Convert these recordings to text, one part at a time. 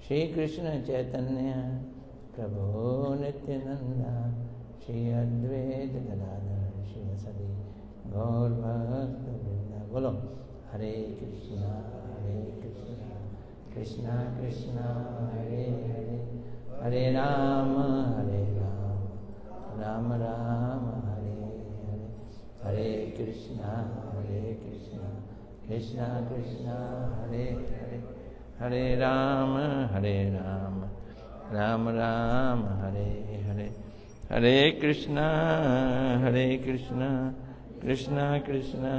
श्री कृष्ण चैतन्य प्रभु नित्यानंदा, श्री अद्वैत गदाधर शिवसदि गौर भक्त वृंदा। बोलो हरे कृष्णा कृष्णा कृष्णा हरे हरे, हरे राम राम राम हरे हरे, हरे कृष्णा कृष्णा कृष्णा हरे हरे, हरे राम राम राम हरे हरे, हरे कृष्णा कृष्णा कृष्णा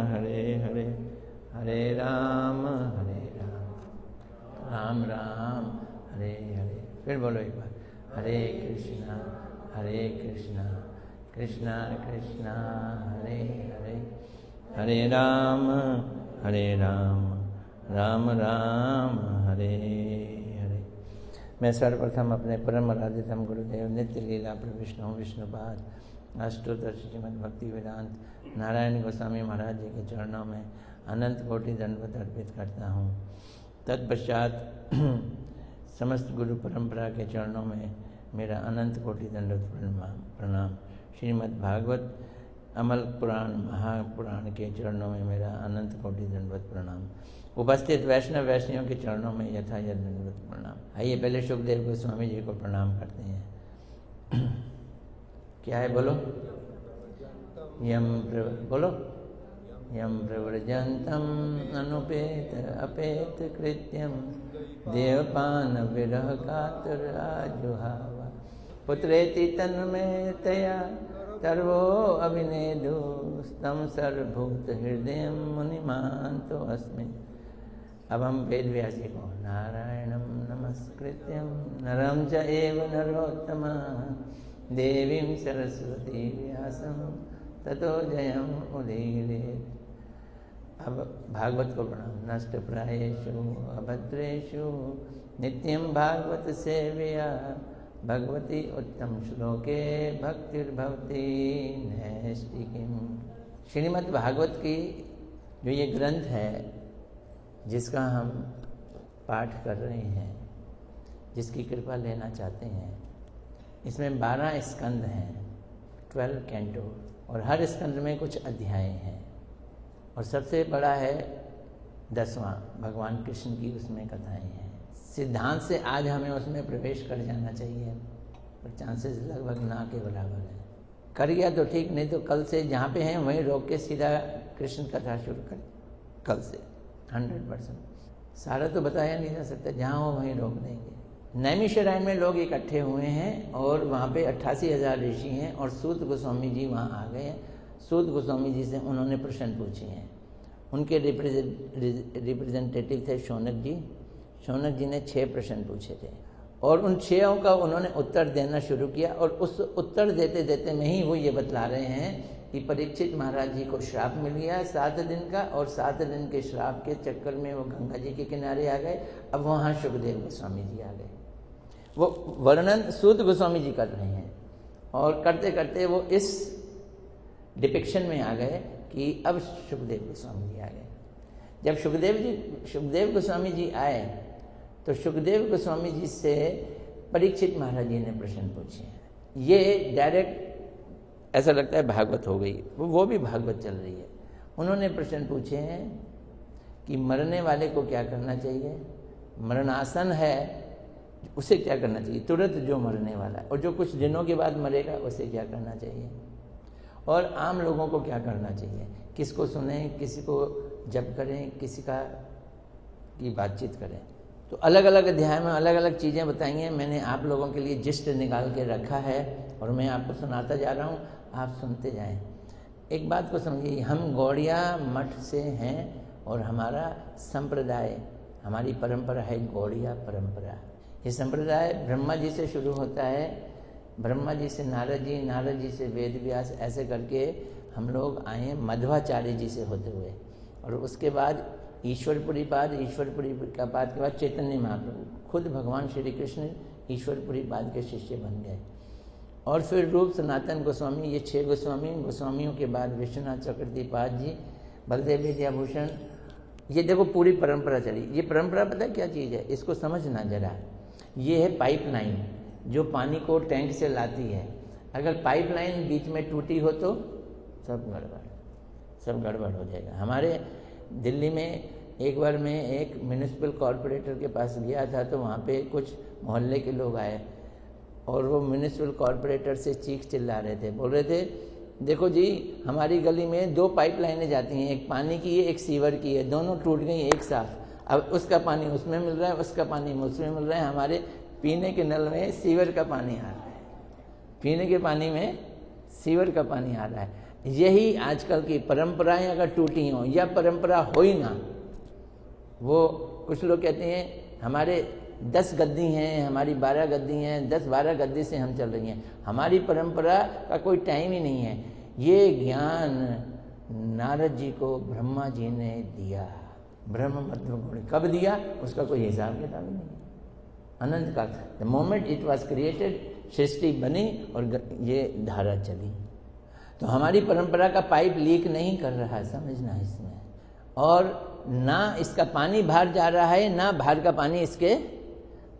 हरे हरे, हरे राम राम राम हरे हरे। फिर बोलो एक बार, हरे कृष्णा कृष्णा कृष्णा हरे हरे, हरे राम राम राम हरे हरे। मैं सर्वप्रथम अपने परम आराध्यतम गुरुदेव नित्य लीला प्रविष्णु विष्णुपाद अष्टोत्तर श्रीमद् भक्ति वेदांत नारायण गोस्वामी महाराज जी के चरणों में अनंत कोटि दंडवत अर्पित करता हूँ। तत्पश्चात समस्त गुरु परंपरा के चरणों में मेरा अनंत कोटि दंडवत प्रणाम। श्रीमद् भागवत अमल पुराण महापुराण के चरणों में मेरा अनंत कोटि दंडवत प्रणाम। उपस्थित वैष्णव वैष्णवियों के चरणों में यथायथ दंडवत प्रणाम। आइए पहले सुखदेव गोस्वामी जी को प्रणाम करते हैं। क्या है बोलो? बोलो यम प्रव्रजंतम अनुपेत अपेत कृत्यम देवपान विरह कातर आजुहावा, पुत्रेति तन्मयतया सर्वो अभिनेदु स्तम सर्वभूत हृदय मुनिमान्तो अस्मि। अब हम वेद व्यास जी को नारायणं नमस्कृत्यं नरं च एव नरोत्तमं देवीं सरस्वती व्यासं ततो जयं उदीरयेत्। अब भागवत को प्रणाम। नष्ट प्रायेषु अभद्रेषु नित्यं भागवत सेवया भगवती उत्तम श्लोके भक्तिर्भवती नैष्टिकीम्। श्रीमद् भागवत की जो ये ग्रंथ है जिसका हम पाठ कर रहे हैं, जिसकी कृपा लेना चाहते हैं, इसमें 12 स्कंद हैं, 12 कैंटो, और हर स्कंद में कुछ अध्याय हैं। और सबसे बड़ा है 10वां, भगवान कृष्ण की उसमें कथाएं हैं। सिद्धांत से आज हमें उसमें प्रवेश कर जाना चाहिए, पर चांसेस लगभग ना के बराबर है। कर गया तो ठीक, नहीं तो कल से जहाँ पे हैं वहीं रोक के सीधा कृष्ण कथा शुरू कर, कल से 100%। सारा तो बताया नहीं जा सकता, जहाँ हो वहीं रोक देंगे। नैमिषारण्य में लोग इकट्ठे हुए हैं और वहाँ पे 88,000 ऋषि हैं और सूत गोस्वामी जी वहाँ आ गए हैं। सूत गोस्वामी जी से उन्होंने प्रश्न पूछे हैं। उनके रिप्रेजेंटेटिव थे शौनक जी। शौनक जी ने 6 प्रश्न पूछे थे और उन 6 का उन्होंने उत्तर देना शुरू किया। और उस उत्तर देते देते में ही वो ये बतला रहे हैं कि परीक्षित महाराज जी को श्राप मिल गया 7 दिन का, और 7 दिन के श्राप के चक्कर में वो गंगा जी के किनारे आ गए। अब वहाँ सुखदेव गोस्वामी जी आ गए। वो वर्णन सूत गोस्वामी जी कर रहे हैं और करते करते वो इस डिपिक्शन में आ गए कि अब सुखदेव गोस्वामी जी आ गए। जब सुखदेव गोस्वामी जी आए तो सुखदेव गोस्वामी जी से परीक्षित महाराज जी ने प्रश्न पूछे। ये डायरेक्ट ऐसा लगता है भागवत हो गई, वो भी भागवत चल रही है। उन्होंने प्रश्न पूछे हैं कि मरने वाले को क्या करना चाहिए, मरणासन है उसे क्या करना चाहिए, तुरंत जो मरने वाला है, और जो कुछ दिनों के बाद मरेगा उसे क्या करना चाहिए, और आम लोगों को क्या करना चाहिए, किसको सुने, किसी को जप करें, किसी का की बातचीत करें। तो अलग अलग अध्याय में अलग अलग चीज़ें बताएंगे। मैंने आप लोगों के लिए जिस्ट निकाल के रखा है और मैं आपको सुनाता जा रहा हूँ, आप सुनते जाएं। एक बात को समझिए, हम गौड़िया मठ से हैं और हमारा संप्रदाय, हमारी परंपरा है गौड़िया परंपरा। ये संप्रदाय ब्रह्मा जी से शुरू होता है, ब्रह्मा जी से नारद जी, नारद जी से वेद व्यास, ऐसे करके हम लोग आए मध्वाचार्य जी से होते हुए, और उसके बाद ईश्वरपुरी पाद, ईश्वरपुरी का पाद के बाद चैतन्य महाप्रभु, खुद भगवान श्री कृष्ण ईश्वरपुरी पाद के शिष्य बन गए। और फिर रूप सनातन गोस्वामी, ये 6 गोस्वामियों के बाद विश्वनाथ चक्रवर्ती पाद जी, बलदेव विद्याभूषण ये देखो पूरी परंपरा चली। ये परंपरा पता है क्या चीज़ है, इसको समझना जरा। ये है पाइपलाइन जो पानी को टैंक से लाती है। अगर पाइपलाइन बीच में टूटी हो तो सब गड़बड़ हो जाएगा। हमारे दिल्ली में एक बार मैं एक म्यूनिसिपल कॉरपोरेटर के पास गया था, तो वहाँ पे कुछ मोहल्ले के लोग आए और वो म्यूनिसिपल कॉरपोरेटर से चीख चिल्ला रहे थे। बोल रहे थे, देखो जी हमारी गली में 2 पाइपलाइनें जाती हैं, एक पानी की है एक सीवर की है, दोनों टूट गई एक साथ। अब उसका पानी उसमें मिल रहा है, उसका पानी उसमें मिल रहा है, हमारे पीने के नल में सीवर का पानी आ रहा है, पीने के पानी में सीवर का पानी आ रहा है। यही आजकल की परंपराएं अगर टूटी हों या परंपरा हो ही ना, वो कुछ लोग कहते हैं हमारे 10 गद्दी हैं, हमारी 12 गद्दी हैं, 10-12 गद्दी से हम चल रही हैं। हमारी परंपरा का कोई टाइम ही नहीं है। ये ज्ञान नारद जी को ब्रह्मा जी ने दिया, ब्रह्म मध्य गुण कब दिया उसका कोई हिसाब किताब नहीं है। अनंत काल, the moment it was created, सृष्टि बनी और ये धारा चली। तो हमारी परंपरा का पाइप लीक नहीं कर रहा है, समझना इसमें। और ना इसका पानी बाहर जा रहा है, ना बाहर का पानी इसके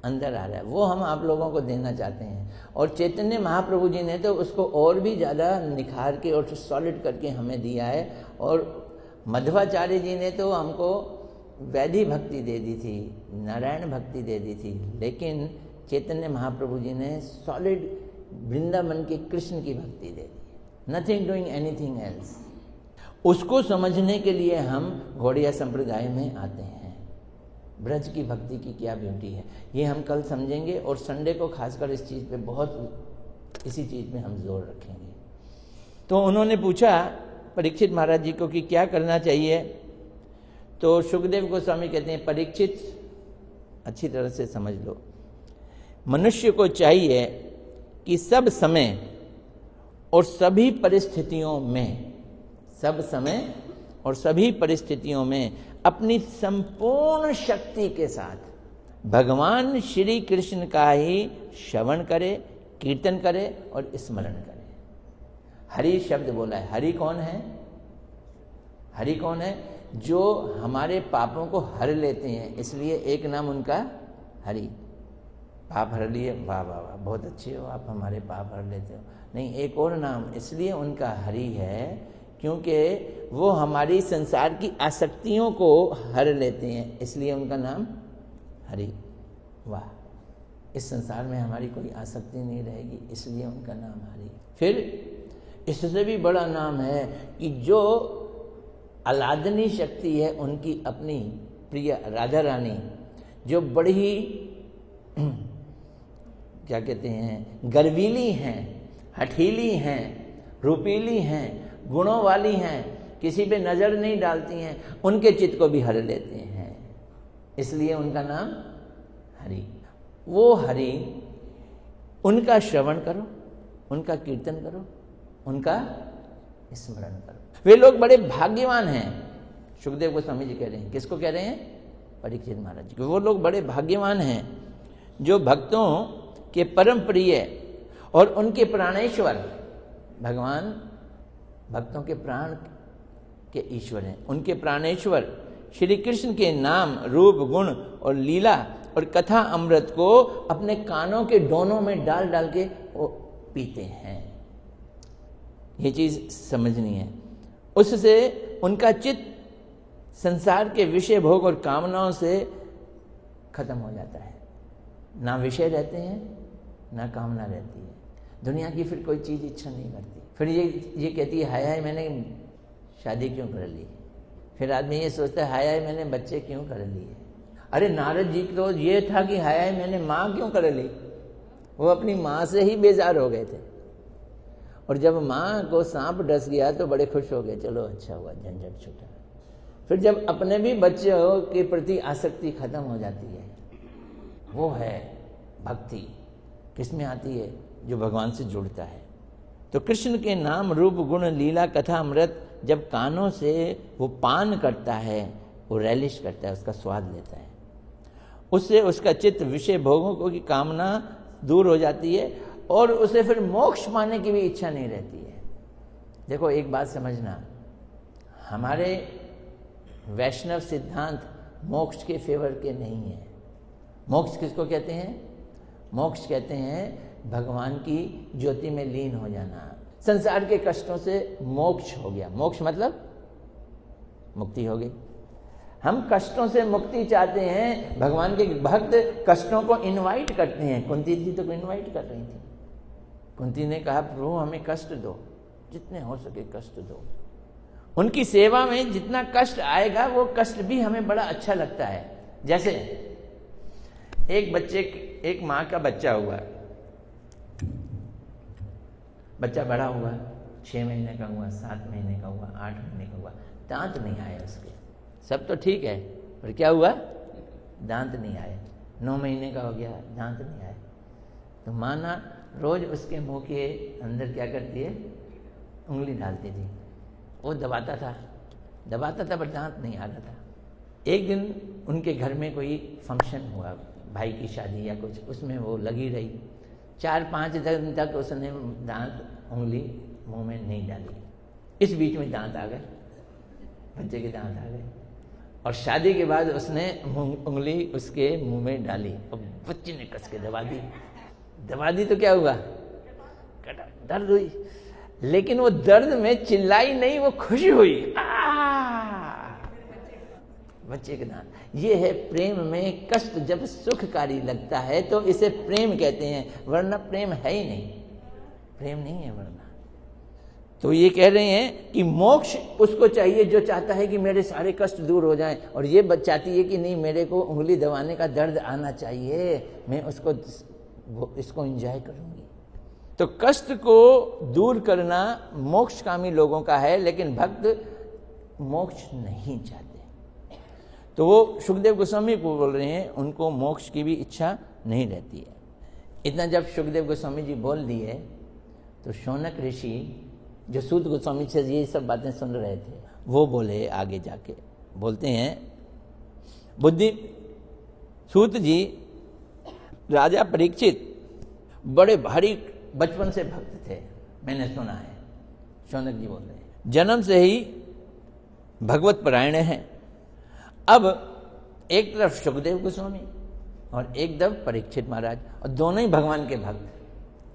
अंदर आ रहा है, वो हम आप लोगों को देना चाहते हैं। और चैतन्य महाप्रभु जी ने तो उसको और भी ज़्यादा निखार के और सॉलिड करके हमें दिया है। और मध्वाचार्य जी ने तो हमको वैधि भक्ति दे दी थी, नारायण भक्ति दे दी थी, लेकिन चैतन्य महाप्रभु जी ने सॉलिड वृंदावन के कृष्ण की भक्ति दे दी, नथिंग डूइंग एनीथिंग एल्स। उसको समझने के लिए हम गौड़िया संप्रदाय में आते हैं। ब्रज की भक्ति की क्या ब्यूटी है, ये हम कल समझेंगे। और संडे को खासकर इस चीज़ पे बहुत, इसी चीज़ में हम जोर रखेंगे। तो उन्होंने पूछा परीक्षित महाराज जी को कि क्या करना चाहिए। तो सुखदेव गोस्वामी कहते हैं, परीक्षित अच्छी तरह से समझ लो, मनुष्य को चाहिए कि सब समय और सभी परिस्थितियों में, सब समय और सभी परिस्थितियों में अपनी संपूर्ण शक्ति के साथ भगवान श्री कृष्ण का ही श्रवण करे, कीर्तन करे और स्मरण करे। हरि शब्द बोला है। हरि कौन है? हरि कौन है? जो हमारे पापों को हर लेते हैं, इसलिए एक नाम उनका हरि। पाप हर लिए, वाह वाह वाह, बहुत अच्छे हो आप, हमारे पाप हर लेते हो। नहीं, एक और नाम इसलिए उनका हरि है क्योंकि वो हमारी संसार की आसक्तियों को हर लेते हैं, इसलिए उनका नाम हरि। वाह, इस संसार में हमारी कोई आसक्ति नहीं रहेगी, इसलिए उनका नाम हरि। फिर इससे भी बड़ा नाम है कि जो अलादनी शक्ति है उनकी अपनी प्रिय राधा रानी, जो बड़ी क्या कहते हैं, गर्वीली हैं, हठीली हैं, रूपीली हैं, गुणों वाली हैं, किसी पे नजर नहीं डालती हैं, उनके चित्त को भी हर लेते हैं, इसलिए उनका नाम हरि। वो हरि, उनका श्रवण करो, उनका कीर्तन करो, उनका स्मरण करो। वे लोग बड़े भाग्यवान हैं। सुखदेव गोस्वामी जी कह रहे हैं, किसको कह रहे हैं? परीक्षित महाराज जी को। वो लोग बड़े भाग्यवान हैं जो भक्तों के परम प्रिय और उनके प्राणेश्वर, भगवान भक्तों के प्राण के ईश्वर हैं, उनके प्राणेश्वर श्री कृष्ण के नाम, रूप, गुण और लीला और कथा अमृत को अपने कानों के डोनों में डाल डाल के वो पीते हैं। ये चीज समझनी है। उससे उनका चित्त संसार के विषय भोग और कामनाओं से खत्म हो जाता है। ना विषय रहते हैं, ना कामना रहती है। दुनिया की फिर कोई चीज इच्छा नहीं करती। फिर ये कहती है, हाय हाय मैंने शादी क्यों कर ली। फिर आदमी ये सोचता है, हाय हाय मैंने बच्चे क्यों कर लिए। अरे नारद जी को ये था कि हाय हाय मैंने माँ क्यों कर ली। वो अपनी माँ से ही बेजार हो गए थे, और जब माँ को सांप डस गया तो बड़े खुश हो गए, चलो अच्छा हुआ, झंझट छूटा। फिर जब अपने भी बच्चों के प्रति आसक्ति खत्म हो जाती है, वो है भक्ति। किसमें आती है? जो भगवान से जुड़ता है। तो कृष्ण के नाम, रूप, गुण, लीला, कथा अमृत जब कानों से वो पान करता है, वो रैलिश करता है, उसका स्वाद लेता है, उससे उसका चित्त विषय भोगों की कामना दूर हो जाती है और उसे फिर मोक्ष पाने की भी इच्छा नहीं रहती है। देखो एक बात समझना, हमारे वैष्णव सिद्धांत मोक्ष के फेवर के नहीं है। मोक्ष किसको कहते हैं? मोक्ष कहते हैं भगवान की ज्योति में लीन हो जाना। संसार के कष्टों से मोक्ष हो गया। मोक्ष मतलब मुक्ति हो गई। हम कष्टों से मुक्ति चाहते हैं। भगवान के भक्त कष्टों को इनवाइट करते हैं। कुंती जी तो इनवाइट कर रही थी। कुंती ने कहा प्रभु हमें कष्ट दो, जितने हो सके कष्ट दो। उनकी सेवा में जितना कष्ट आएगा वो कष्ट भी हमें बड़ा अच्छा लगता है। जैसे एक माँ का बच्चा हुआ, बच्चा बड़ा हुआ, 6 महीने का हुआ, 7 महीने का हुआ, 8 महीने का हुआ, दांत नहीं आए उसके। सब तो ठीक है, पर क्या हुआ? दांत नहीं आए। 9 महीने का हो गया, दांत नहीं आए। तो माँ ना रोज उसके मुंह के अंदर क्या करती है? उंगली डालती थी। वो दबाता था पर दांत नहीं आ रहा था। एक दिन उनके घर में कोई फंक्शन हुआ, भाई की शादी या कुछ, उसमें वो लगी रही। 4-5 दिन तक उसने उंगली मुंह में नहीं डाली। इस बीच में दांत आ गए, बच्चे के दांत आ गए। और शादी के बाद उसने उंगली उसके मुंह में डाली और बच्चे ने कस के दबा दी तो क्या हुआ? कटा, दर्द हुई। लेकिन वो दर्द में चिल्लाई नहीं, वो खुशी हुई। बच्चे के दांत। ये है प्रेम में कष्ट जब सुखकारी लगता है तो इसे प्रेम कहते हैं, वरना प्रेम है ही नहीं। प्रेम नहीं है वरना। तो ये कह रहे हैं कि मोक्ष उसको चाहिए जो चाहता है कि मेरे सारे कष्ट दूर हो जाएं, और ये चाहती है कि नहीं मेरे को उंगली दबाने का दर्द आना चाहिए, मैं इसको एंजॉय करूंगी। तो कष्ट को दूर करना मोक्षकामी लोगों का है, लेकिन भक्त मोक्ष नहीं चाहते। तो वो सुखदेव गोस्वामी को बोल रहे हैं, उनको मोक्ष की भी इच्छा नहीं रहती है। इतना जब सुखदेव गोस्वामी जी बोल दिए तो शौनक ऋषि जो सूत गोस्वामी से ये सब बातें सुन रहे थे, वो बोले, आगे जाके बोलते हैं, बुद्धि सूत जी राजा परीक्षित बड़े भारी बचपन से भक्त थे, मैंने सुना है। शौनक जी बोल रहे हैं, जन्म से ही भगवत परायण हैं। अब एक तरफ सुखदेव गोस्वामी और एक तरफ परीक्षित महाराज, और दोनों ही भगवान के भक्त,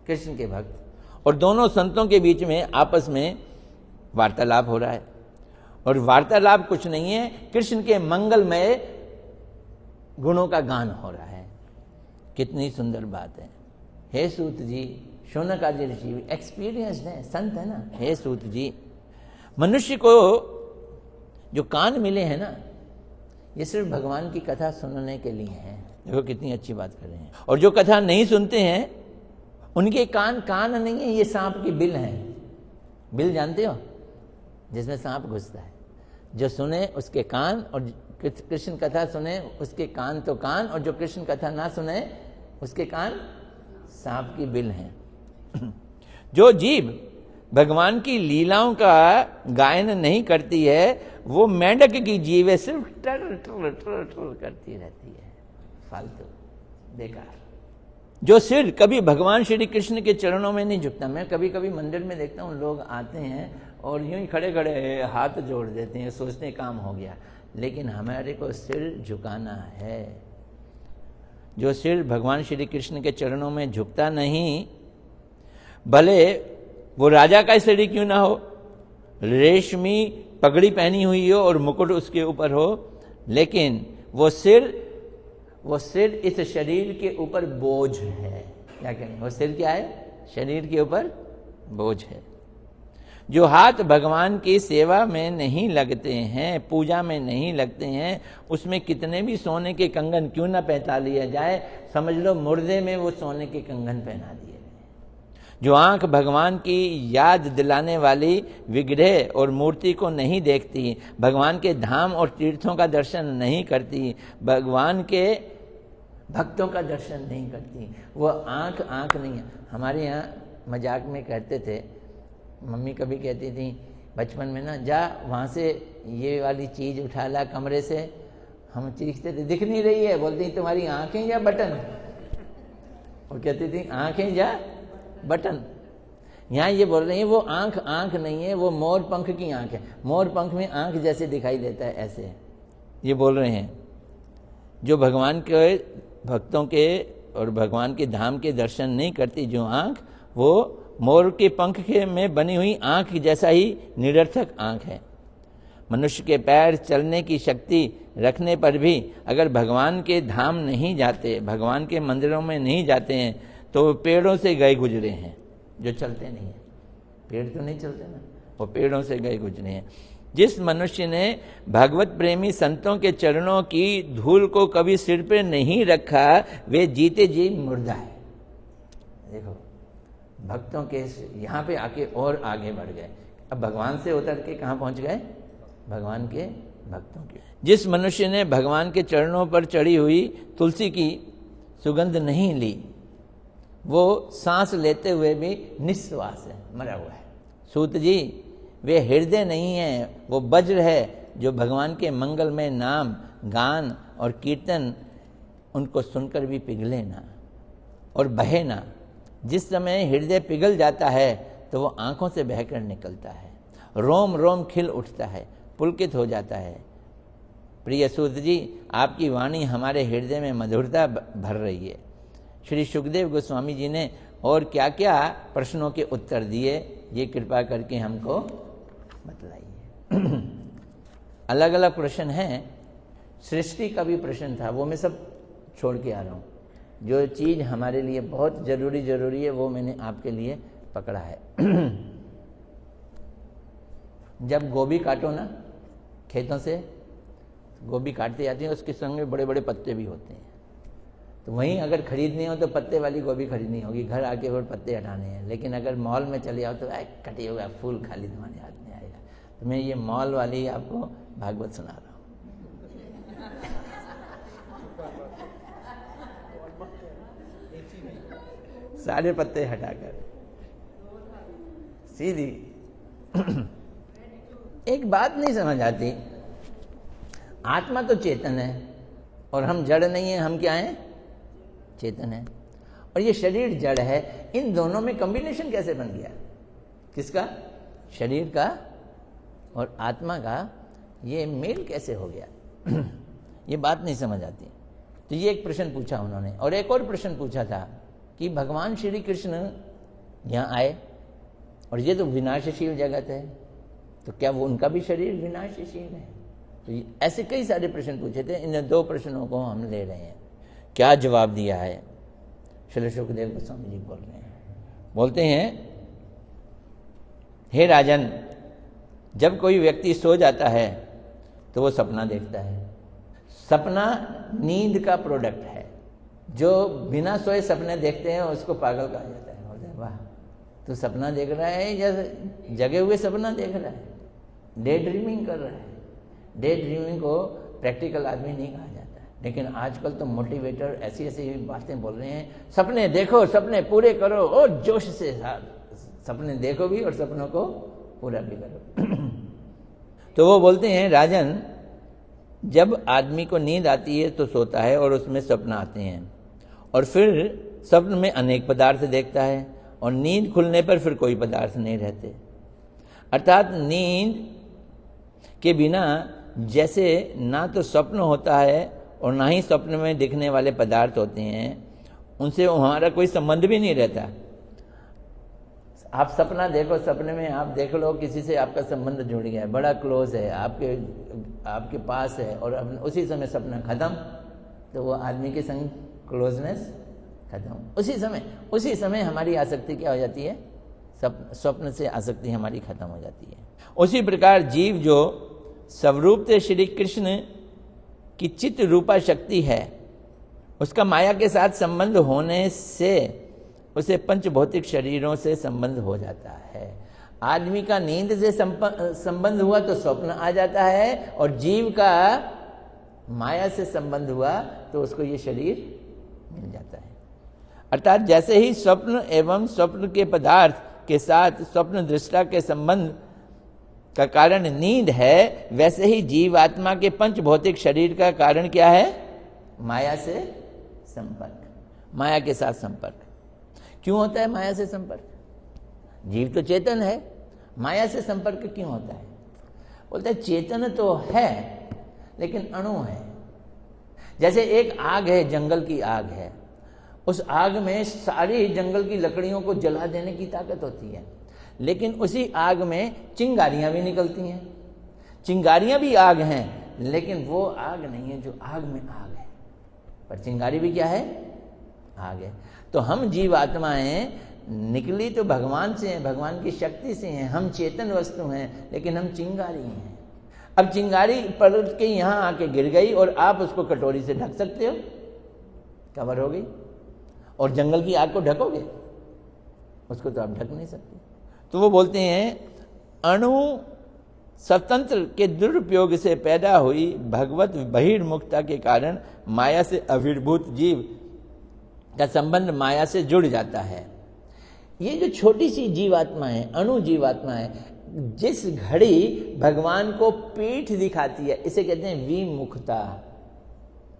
कृष्ण के भक्त, और दोनों संतों के बीच में आपस में वार्तालाप हो रहा है। और वार्तालाप कुछ नहीं है, कृष्ण के मंगलमय गुणों का गान हो रहा है। कितनी सुंदर बात है। हे सूत जी, शौनक आदि ऋषि एक्सपीरियंस्ड है, संत है ना। हे सूत जी, मनुष्य को जो कान मिले हैं ना, ये सिर्फ भगवान की कथा सुनने के लिए है। देखो कितनी अच्छी बात कर रहे हैं। और जो कथा नहीं सुनते हैं उनके कान नहीं है, ये सांप की बिल है। बिल जानते हो, जिसमें सांप घुसता है। जो सुने उसके कान, और कृष्ण कथा सुने उसके कान तो कान, और जो कृष्ण कथा ना सुने उसके कान सांप की बिल है। जो जीव भगवान की लीलाओं का गायन नहीं करती है वो मेंढक की जीव है, सिर्फ टर टर टर टर करती रहती है, फालतू, बेकार। जो सिर कभी भगवान श्री कृष्ण के चरणों में नहीं झुकता। मैं कभी कभी मंदिर में देखता हूँ, लोग आते हैं और यूं ही खड़े खड़े हाथ जोड़ देते हैं, सोचते हैं काम हो गया। लेकिन हमारे को सिर झुकाना है। जो सिर भगवान श्री कृष्ण के चरणों में झुकता नहीं, भले वो राजा का सिर क्यों ना हो, रेशमी पगड़ी पहनी हुई हो और मुकुट उसके ऊपर हो, लेकिन वो सिर इस शरीर के ऊपर बोझ है। क्या कहें, वो सिर क्या है? शरीर के ऊपर बोझ है। जो हाथ भगवान की सेवा में नहीं लगते हैं, पूजा में नहीं लगते हैं, उसमें कितने भी सोने के कंगन क्यों ना पहना लिया जाए, समझ लो मुर्दे में वो सोने के कंगन पहना दिए। जो आंख भगवान की याद दिलाने वाली विग्रह और मूर्ति को नहीं देखती, भगवान के धाम और तीर्थों का दर्शन नहीं करती, भगवान के भक्तों का दर्शन नहीं करती, वो आंख नहीं है। हमारे यहाँ मजाक में कहते थे, मम्मी कभी कहती थी बचपन में ना, जा वहाँ से ये वाली चीज़ उठा ला कमरे से। हम चीखते थे, दिख नहीं रही है। बोलती थी तुम्हारी आंखें या बटन? वो कहती थी आंखें या बटन। यहाँ ये बोल रहे हैं वो आंख आंख नहीं है, वो मोर पंख की आंख है। मोर पंख में आंख जैसे दिखाई देता है, ऐसे ये बोल रहे हैं। जो भगवान के भक्तों के और भगवान के धाम के दर्शन नहीं करती जो आंख, वो मोर के पंख के में बनी हुई आंख जैसा ही निरर्थक आंख है। मनुष्य के पैर चलने की शक्ति रखने पर भी अगर भगवान के धाम नहीं जाते, भगवान के मंदिरों में नहीं जाते हैं, तो वो पेड़ों से गए गुजरे हैं। जो चलते नहीं है, पेड़ तो नहीं चलते ना, वो पेड़ों से गए गुजरे हैं। जिस मनुष्य ने भगवत प्रेमी संतों के चरणों की धूल को कभी सिर पे नहीं रखा, वे जीते जी मुर्दा है। देखो, भक्तों के यहाँ पे आके और आगे बढ़ गए। अब भगवान से उतर के कहाँ पहुँच गए? भगवान के भक्तों के। जिस मनुष्य ने भगवान के चरणों पर चढ़ी हुई तुलसी की सुगंध नहीं ली, वो सांस लेते हुए भी निश्वास है, मरा हुआ है। सूत जी, वे हृदय नहीं है, वो वज्र है जो भगवान के मंगलमय नाम, गान और कीर्तन उनको सुनकर भी पिघले ना और बहे ना। जिस समय हृदय पिघल जाता है तो वो आंखों से बहकर निकलता है, रोम रोम खिल उठता है, पुलकित हो जाता है। प्रिय सूत जी, आपकी वाणी हमारे हृदय में मधुरता भर रही है। श्री सुखदेव गोस्वामी जी ने और क्या क्या प्रश्नों के उत्तर दिए, ये कृपा करके हमको बतलाइए। अलग अलग प्रश्न हैं। सृष्टि का भी प्रश्न था, वो मैं सब छोड़ के आ रहा हूँ। जो चीज़ हमारे लिए बहुत जरूरी है वो मैंने आपके लिए पकड़ा है। जब गोभी काटो ना खेतों से, गोभी काटते जाती है, उसके संग में बड़े बड़े पत्ते भी होते हैं। तो वहीं अगर खरीदनी हो तो पत्ते वाली गोभी खरीदनी होगी, घर आके और पत्ते हटाने हैं। लेकिन अगर मॉल में चले आओ तो कटी होगा, फूल खाली तुम्हारे हाथ में आएगा। तो मैं ये मॉल वाली आपको भागवत सुना रहा हूँ। सारे पत्ते हटाकर सीधी। एक बात नहीं समझ आती, आत्मा तो चेतन है और हम जड़ नहीं है। हम क्या हैं? चेतन है। और ये शरीर जड़ है। इन दोनों में कॉम्बिनेशन कैसे बन गया? किसका? शरीर का और आत्मा का ये मेल कैसे हो गया? ये बात नहीं समझ आती। तो ये एक प्रश्न पूछा उन्होंने। और एक और प्रश्न पूछा था कि भगवान श्री कृष्ण यहाँ आए और ये तो विनाशशील जगत है, तो क्या वो उनका भी शरीर विनाशशील है? तो ऐसे कई सारे प्रश्न पूछे थे। इन दो प्रश्नों को हम ले रहे हैं। क्या जवाब दिया है? श्री सुखदेव गोस्वामी जी बोल रहे हैं, बोलते हैं, हे राजन, जब कोई व्यक्ति सो जाता है तो वो सपना देखता है। सपना नींद का प्रोडक्ट है। जो बिना सोए सपने देखते हैं उसको पागल कहा जाता है। बोलते हैं, वाह, तू सपना देख रहा है या जगे हुए सपना देख रहा है? डे ड्रीमिंग कर रहा है। डे ड्रीमिंग को प्रैक्टिकल आदमी नहीं कहा जाता है। लेकिन आजकल तो मोटिवेटर ऐसी ऐसी बातें बोल रहे हैं, सपने देखो, सपने पूरे करो और जोश से सपने देखो भी और सपनों को पूरा भी करो। तो वो बोलते हैं, राजन, जब आदमी को नींद आती है तो सोता है और उसमें सपना आते हैं और फिर स्वप्न में अनेक पदार्थ देखता है और नींद खुलने पर फिर कोई पदार्थ नहीं रहते। अर्थात नींद के बिना जैसे ना तो स्वप्न होता है और ना ही स्वप्न में दिखने वाले पदार्थ होते हैं, उनसे हमारा कोई संबंध भी नहीं रहता। आप सपना देखो, सपने में आप देख लो किसी से आपका संबंध जुड़ गया है, बड़ा क्लोज है, आपके पास है, और उसी समय सपना खत्म, तो वो आदमी के संग क्लोजनेस खत्म। उसी समय हमारी आसक्ति क्या हो जाती है? स्वप्न से आसक्ति हमारी खत्म हो जाती है। उसी प्रकार जीव जो स्वरूप से श्री कृष्ण की चित्त रूपा शक्ति है, उसका माया के साथ संबंध होने से उसे पंच भौतिक शरीरों से संबंध हो जाता है। आदमी का नींद से संबंध हुआ तो स्वप्न आ जाता है, और जीव का माया से संबंध हुआ तो उसको ये शरीर मिल जाता है। अर्थात जैसे ही स्वप्न एवं स्वप्न के पदार्थ के साथ स्वप्न दृष्टा के संबंध का कारण नींद है, वैसे ही जीवात्मा के पंच भौतिक शरीर का कारण क्या है? माया से संपर्क, माया के साथ संपर्क। क्यों होता है माया से संपर्क? जीव तो चेतन है, माया से संपर्क क्यों होता है? बोलते हैं चेतन तो है लेकिन अणु है। जैसे एक आग है, जंगल की आग है, उस आग में सारी जंगल की लकड़ियों को जला देने की ताकत होती है, लेकिन उसी आग में चिंगारियां भी निकलती हैं। चिंगारियां भी आग हैं, लेकिन वो आग नहीं है जो आग में आग है, पर चिंगारी भी क्या है? आग है। तो हम जीवात्माएं निकली तो भगवान से हैं, भगवान की शक्ति से हैं, हम चेतन वस्तु हैं, लेकिन हम चिंगारी हैं। अब चिंगारी पलट के यहां आके गिर गई और आप उसको कटोरी से ढक सकते हो, कवर हो गई। और जंगल की आग को ढकोगे? उसको तो आप ढक नहीं सकते। तो वो बोलते हैं अणु स्वतंत्र के दुरुपयोग से पैदा हुई भगवत बहिर्मुखता के कारण माया से आविर्भूत जीव का संबंध माया से जुड़ जाता है। ये जो छोटी सी जीवात्मा है, अणु जीवात्मा है, जिस घड़ी भगवान को पीठ दिखाती है, इसे कहते हैं विमुखता।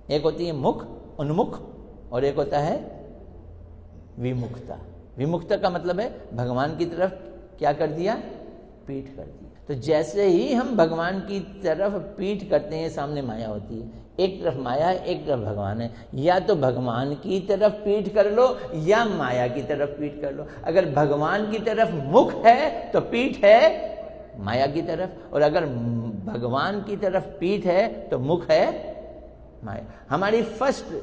एक होती है मुख, उन्मुख, और एक होता है विमुखता। विमुखता का मतलब है भगवान की तरफ क्या कर दिया? पीठ कर दी। तो जैसे ही हम भगवान की तरफ पीठ करते हैं, सामने माया होती है। एक तरफ माया है, एक तरफ भगवान है। या तो भगवान की तरफ पीठ कर लो या माया की तरफ पीठ कर लो। अगर भगवान की तरफ मुख है तो पीठ है माया की तरफ, और अगर भगवान की तरफ पीठ है तो मुख है माया। हमारी फर्स्ट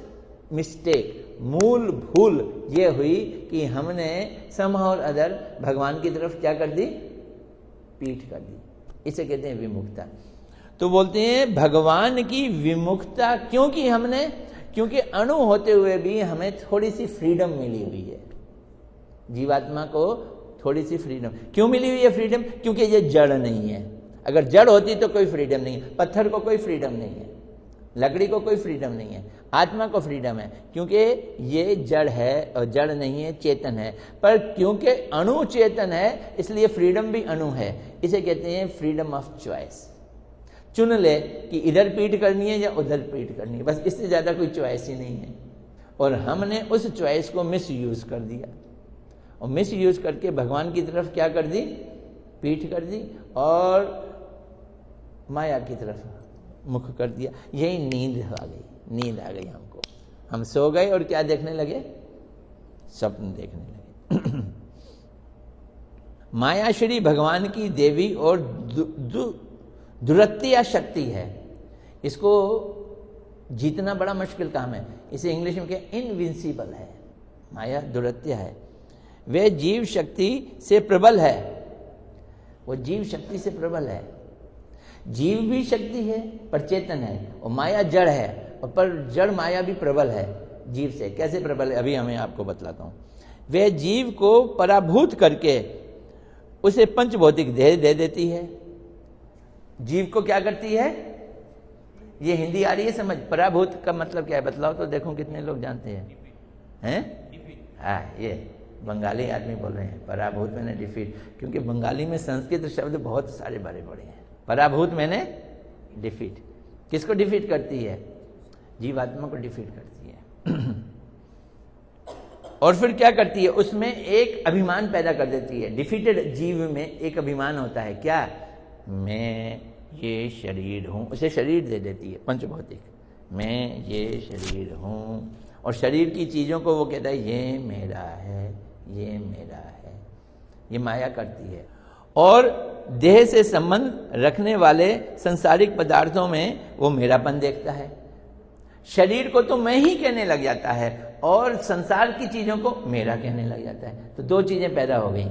मिस्टेक, मूल भूल ये हुई कि हमने समहाउ और अदर भगवान की तरफ क्या कर दी? पीठ कर दी। इसे कहते हैं विमुखता। तो बोलते हैं भगवान की विमुखता क्योंकि हमने, क्योंकि अणु होते हुए भी हमें थोड़ी सी फ्रीडम मिली हुई है। जीवात्मा को थोड़ी सी फ्रीडम क्यों मिली हुई है? फ्रीडम क्योंकि ये जड़ नहीं है। अगर जड़ होती तो कोई फ्रीडम नहीं है। पत्थर को कोई फ्रीडम नहीं है, लकड़ी को कोई फ्रीडम नहीं है, आत्मा को फ्रीडम है, क्योंकि ये जड़ है और जड़ नहीं है, चेतन है। पर क्योंकि अणु चेतन है, इसलिए फ्रीडम भी अणु है। इसे कहते हैं फ्रीडम ऑफ चॉइस। चुन ले कि इधर पीठ करनी है या उधर पीठ करनी है, बस इससे ज्यादा कोई चॉइस ही नहीं है। और हमने उस चॉइस को मिस यूज कर दिया, और मिस यूज करके भगवान की तरफ क्या कर दी? पीठ कर दी, और माया की तरफ मुख कर दिया। यही नींद आ गई, नींद आ गई हमको। हम सो गए और क्या देखने लगे? स्वप्न देखने लगे। माया श्री भगवान की देवी और दुरत्या शक्ति है। इसको जीतना बड़ा मुश्किल काम है। इसे इंग्लिश में क्या? इनविंसिबल है। माया दुरत्या है। वे जीव शक्ति से प्रबल है। वो जीव शक्ति से प्रबल है। जीव भी शक्ति है पर चेतन है, और माया जड़ है, और पर जड़ माया भी प्रबल है जीव से। कैसे प्रबल है? अभी हमें आपको बतलाता हूं। वे जीव को पराभूत करके उसे पंचभौतिक देह दे देती है। जीव को क्या करती है? ये हिंदी आ रही है समझ? पराभूत का मतलब क्या है बतलाओ तो देखो कितने लोग जानते हैं? हाँ, ये बंगाली आदमी बोल रहे हैं। पराभूत मैंने डिफीट, क्योंकि बंगाली में संस्कृत शब्द बहुत सारे बड़े बड़े हैं। पराभूत मैंने डिफीट। किसको डिफीट करती है? जीवात्मा को डिफीट करती है। और फिर क्या करती है? उसमें एक अभिमान पैदा कर देती है। डिफीटेड जीव में एक अभिमान होता है, क्या? मैं ये शरीर हूं। उसे शरीर दे देती है पंचभौतिक। मैं ये शरीर हूं, और शरीर की चीजों को वो कहता है ये मेरा है, ये मेरा है। ये माया करती है। और देह से संबंध रखने वाले संसारिक पदार्थों में वो मेरापन देखता है। शरीर को तो मैं ही कहने लग जाता है, और संसार की चीजों को मेरा कहने लग जाता है। तो दो चीजें पैदा हो गई,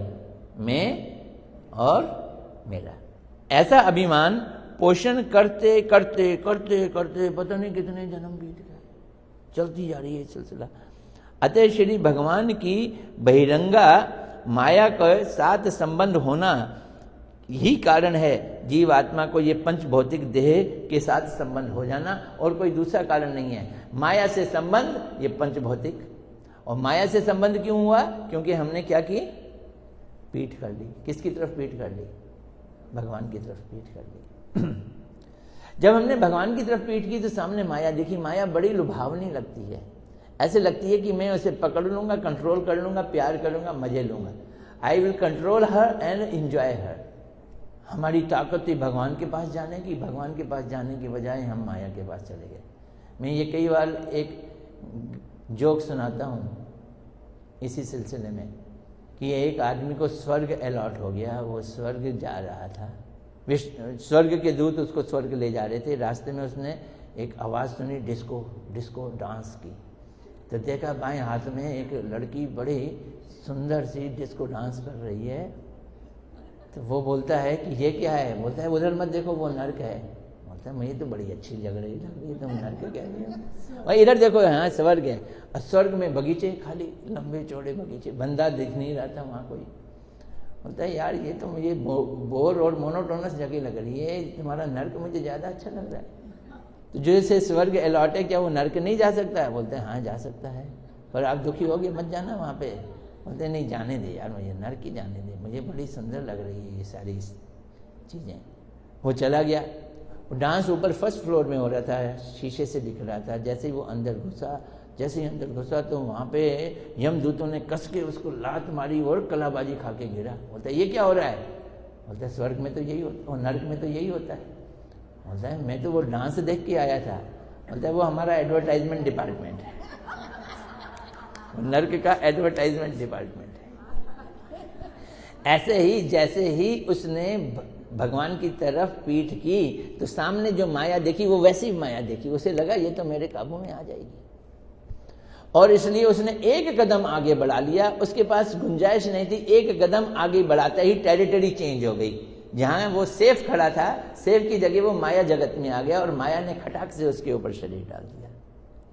मैं और मेरा। ऐसा अभिमान पोषण करते करते करते करते पता नहीं कितने जन्म बीत गए, चलती जा रही है सिलसिला। अतः श्री भगवान की बहिरंगा माया के साथ संबंध होना यही कारण है जीव आत्मा को ये पंच भौतिक देह के साथ संबंध हो जाना, और कोई दूसरा कारण नहीं है। माया से संबंध ये पंच भौतिक। और माया से संबंध क्यों हुआ? क्योंकि हमने क्या की? पीठ कर ली। किसकी तरफ पीठ कर ली? भगवान की तरफ पीठ कर ली। जब हमने भगवान की तरफ पीठ की तो सामने माया दिखी। माया बड़ी लुभावनी लगती है। ऐसे लगती है कि मैं उसे पकड़ लूंगा, कंट्रोल कर लूंगा, प्यार करूंगा, मजे लूंगा। I will control her and enjoy her. हमारी ताकत थी भगवान के पास जाने की, भगवान के पास जाने की बजाय हम माया के पास चले गए। मैं ये कई बार एक जोक सुनाता हूँ इसी सिलसिले में कि एक आदमी को स्वर्ग अलॉट हो गया, वो स्वर्ग जा रहा था, स्वर्ग के दूत उसको स्वर्ग ले जा रहे थे। रास्ते में उसने एक आवाज़ सुनी, डिस्को डिस्को डांस की। तो देखा बाएं हाथ में एक लड़की बड़ी सुंदर सी डिस्को डांस कर रही है। तो वो बोलता है कि ये क्या है? बोलता है उधर मत देखो, वो नर्क है। बोलता है मुझे तो बड़ी अच्छी लग रही है, तुम नर्क कह रही हो। भाई इधर देखो, यहाँ स्वर्ग है। और स्वर्ग में बगीचे, खाली लंबे चौड़े बगीचे, बंदा दिख नहीं रहा था वहाँ कोई। बोलता है यार ये तो मुझे बोर और मोनोटोनस जगह लग रही है, तुम्हारा नर्क मुझे ज़्यादा अच्छा लग रहा है। तो जैसे स्वर्ग अलॉट है, क्या वो नर्क नहीं जा सकता है? बोलते हैं हाँ जा सकता है, पर आप दुखी होगे मत जाना वहाँ पे। बोलते नहीं जाने दे यार, मुझे नर्क ही जाने दे, मुझे बड़ी सुंदर लग रही है ये सारी चीज़ें। वो चला गया। वो डांस ऊपर फर्स्ट फ्लोर में हो रहा था, शीशे से दिख रहा था। जैसे ही वो अंदर घुसा, तो वहाँ पे यमदूतों ने कस के उसको लात मारी और कलाबाजी खा के गिरा। बोलता है ये क्या हो रहा है? बोलता है स्वर्ग में तो यही होता, और नर्क में तो यही होता है। बोलता है मैं तो वो डांस देख के आया था। बोलता है वो हमारा एडवर्टाइजमेंट डिपार्टमेंट है, नर्क का एडवर्टाइजमेंट डिपार्टमेंट है। ऐसे ही जैसे ही उसने भगवान की तरफ पीठ की तो सामने जो माया देखी वो वैसी माया देखी। उसे लगा ये तो मेरे काबू में आ जाएगी, और इसलिए उसने एक कदम आगे बढ़ा लिया। उसके पास गुंजाइश नहीं थी, एक कदम आगे बढ़ाते ही टेरिटरी चेंज हो गई। जहां वो सेफ खड़ा था, सेफ की जगह वो माया जगत में आ गया, और माया ने खटाक से उसके ऊपर शरीर डाल दिया।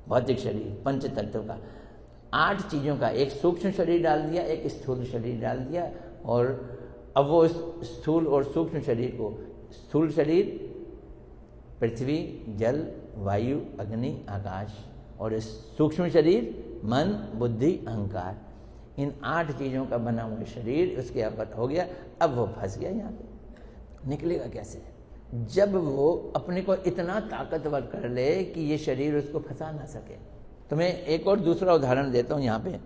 भौतिक शरीर, पंच तत्व का, 8 चीजों का, एक सूक्ष्म शरीर डाल दिया, एक स्थूल शरीर डाल दिया। और अब वो स्थूल और सूक्ष्म शरीर को, स्थूल शरीर पृथ्वी, जल, वायु, अग्नि, आकाश, और सूक्ष्म शरीर मन, बुद्धि, अहंकार, इन 8 चीजों का बना हुआ शरीर उसके ऊपर हो गया। अब वो फंस गया। यहाँ पे निकलेगा कैसे? जब वो अपने को इतना ताकतवर कर ले कि ये शरीर उसको फंसा ना सके। तो मैं एक और दूसरा उदाहरण देता हूँ यहाँ पे।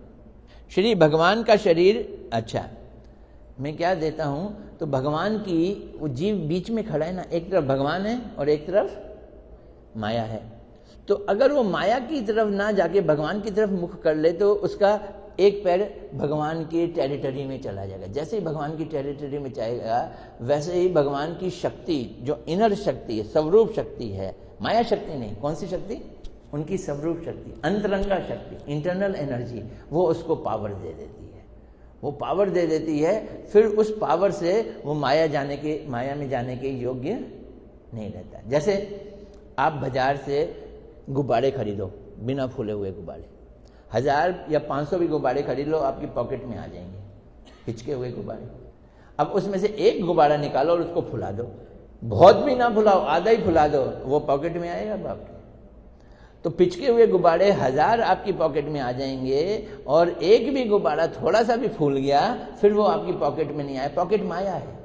श्री भगवान का शरीर, अच्छा मैं क्या देता हूँ, तो भगवान की वो जीव बीच में खड़ा है ना, एक तरफ भगवान है और एक तरफ माया है। तो अगर वो माया की तरफ ना जाके भगवान की तरफ मुख कर ले तो उसका एक पैर भगवान की टेरिटरी में चला जाएगा। जैसे ही भगवान की टेरिटरी में जाएगा वैसे ही भगवान की शक्ति, जो इनर शक्ति है, स्वरूप शक्ति है, माया शक्ति नहीं, कौन सी शक्ति? उनकी स्वरूप शक्ति, अंतरंगा शक्ति, इंटरनल एनर्जी, वो उसको पावर दे देती है। वो पावर दे देती है, फिर उस पावर से वो माया में जाने के योग्य नहीं रहता। जैसे आप बाजार से गुब्बारे खरीदो, बिना फूले हुए गुब्बारे, 1000 या 500 भी गुब्बारे खरीद लो, आपकी पॉकेट में आ जाएंगे, पिचके हुए गुब्बारे। अब उसमें से एक गुब्बारा निकालो और उसको फुला दो, बहुत भी ना फुलाओ, आधा ही फुला दो, वो पॉकेट में आएगा अब आपके। तो पिचके हुए गुब्बारे 1000 आपकी पॉकेट में आ जाएंगे, और एक भी गुब्बारा थोड़ा सा भी फूल गया फिर वो आपकी पॉकेट में नहीं आया। पॉकेट माया है,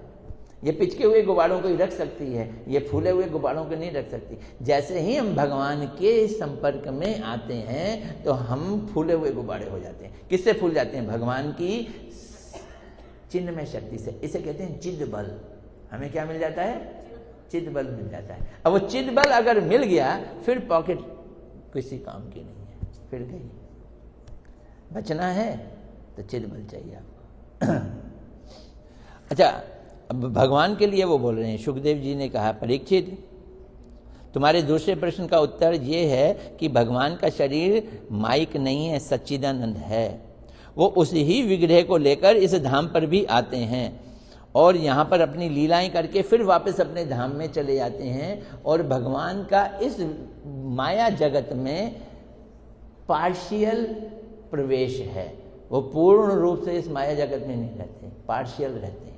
ये पिचके हुए गुब्बारों को ही रख सकती है, ये फूले हुए गुब्बारों को नहीं रख सकती। जैसे ही हम भगवान के संपर्क में आते हैं तो हम फूले हुए गुब्बारे हो जाते हैं। किससे फूल जाते हैं? भगवान की चिन्मय शक्ति से। इसे कहते हैं चिद बल। हमें क्या मिल जाता है? चिद बल मिल जाता है। अब वो चिद बल अगर मिल गया फिर पॉकेट किसी काम की नहीं है, फिर गई। बचना है तो चिद बल चाहिए आपको। अच्छा, अब भगवान के लिए वो बोल रहे हैं। सुखदेव जी ने कहा, परीक्षित तुम्हारे दूसरे प्रश्न का उत्तर ये है कि भगवान का शरीर माइक नहीं है, सच्चिदानंद है। वो उस ही विग्रह को लेकर इस धाम पर भी आते हैं और यहाँ पर अपनी लीलाएं करके फिर वापस अपने धाम में चले जाते हैं। और भगवान का इस माया जगत में पार्शियल प्रवेश है, वो पूर्ण रूप से इस माया जगत में नहीं रहते, पार्शियल रहते हैं।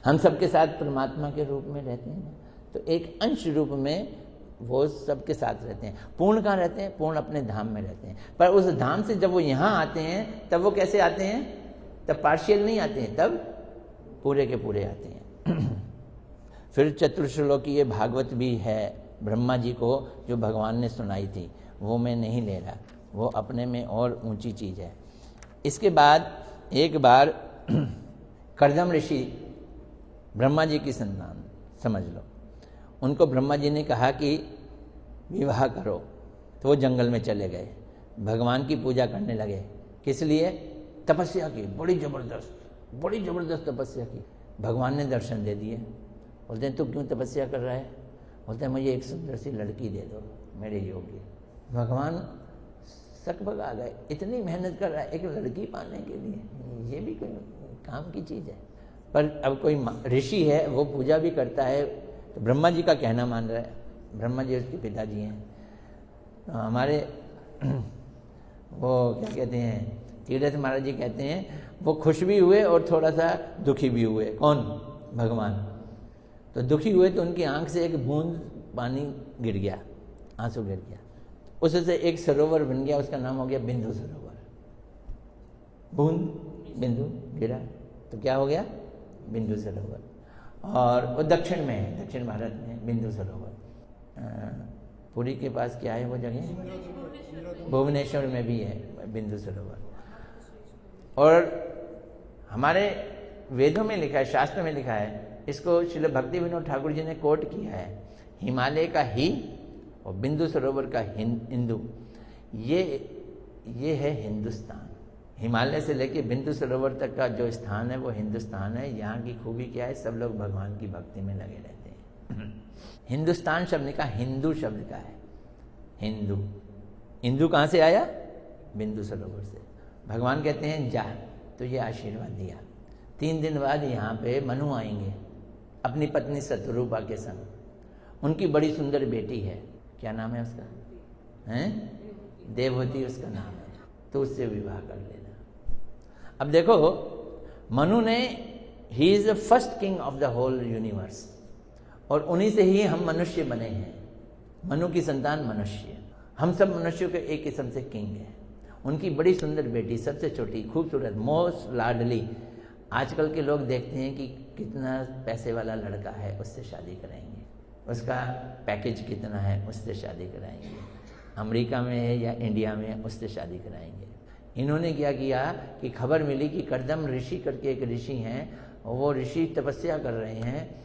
हम सबके साथ परमात्मा के रूप में रहते हैं, तो एक अंश रूप में वो सबके साथ रहते हैं। पूर्ण कहाँ रहते हैं? पूर्ण अपने धाम में रहते हैं। पर उस धाम से जब वो यहाँ आते हैं तब वो कैसे आते हैं? तब पार्शियल नहीं आते हैं, तब पूरे के पूरे आते हैं। फिर चतुर्श्लोकीय भागवत भी है ब्रह्मा जी को, जो भगवान ने सुनाई थी, वो मैं नहीं ले रहा, वो अपने में और ऊंची चीज़ है। इसके बाद एक बार कर्दम ऋषि ब्रह्मा जी की संतान समझ लो। उनको ब्रह्मा जी ने कहा कि विवाह करो, तो वो जंगल में चले गए, भगवान की पूजा करने लगे। किस लिए? तपस्या की, बड़ी ज़बरदस्त तपस्या की। भगवान ने दर्शन दे दिए। बोलते हैं तू क्यों तपस्या कर रहा है? बोलते हैं मुझे एक सुंदर सी लड़की दे दो मेरे योगी। भगवान सकबग आ गए, इतनी मेहनत कर रहा है एक लड़की पाने के लिए, ये भी कोई काम की चीज़ है? पर अब कोई ऋषि है, वो पूजा भी करता है, तो ब्रह्मा जी का कहना मान रहा है। ब्रह्मा जी उसके पिताजी हैं। तो हमारे वो क्या कहते हैं, तीर्थ महाराज जी कहते हैं वो खुश भी हुए और थोड़ा सा दुखी भी हुए। कौन? भगवान। तो दुखी हुए तो उनकी आंख से एक बूंद पानी गिर गया, आंसू गिर गया, उससे एक सरोवर बन गया, उसका नाम हो गया बिंदु सरोवर। बूंद बिंदु गिरा तो क्या हो गया? बिंदु सरोवर। और वो दक्षिण में है, दक्षिण भारत में बिंदु सरोवर। पुरी के पास क्या है वो जगह? भुवनेश्वर में भी है बिंदु सरोवर। और हमारे वेदों में लिखा है, शास्त्र में लिखा है, इसको श्रील भक्ति विनोद ठाकुर जी ने कोट किया है, हिमालय का ही और बिंदु सरोवर का हिंदू, ये है हिंदुस्तान। हिमालय से लेके बिंदु सरोवर तक का जो स्थान है वो हिंदुस्तान है। यहाँ की खूबी क्या है? सब लोग भगवान की भक्ति में लगे रहते हैं। हिंदुस्तान शब्द का हिंदू शब्द का है, हिंदू। हिंदू कहाँ से आया? बिंदु सरोवर से। भगवान कहते हैं जा, तो ये आशीर्वाद दिया। 3 दिन बाद यहाँ पे मनु आएंगे अपनी पत्नी शतरूपा के संग। उनकी बड़ी सुंदर बेटी है, क्या नाम है उसका? हैं? देवहूति उसका नाम है। तो उससे विवाह कर लेना। अब देखो, मनु ने, he is the first king of the whole universe, और उन्हीं से ही हम मनुष्य बने हैं। मनु की संतान मनुष्य, हम सब मनुष्यों के एक किस्म से किंग है। उनकी बड़ी सुंदर बेटी, सबसे छोटी, खूबसूरत, मोस्ट लाडली। आजकल के लोग देखते हैं कि कितना पैसे वाला लड़का है, उससे शादी कराएंगे, उसका पैकेज कितना है, उससे शादी कराएंगे। अमेरिका में है या इंडिया में, उससे शादी कराएंगे। इन्होंने क्या किया कि खबर मिली कि कर्दम ऋषि करके एक ऋषि हैं, वो ऋषि तपस्या कर रहे हैं,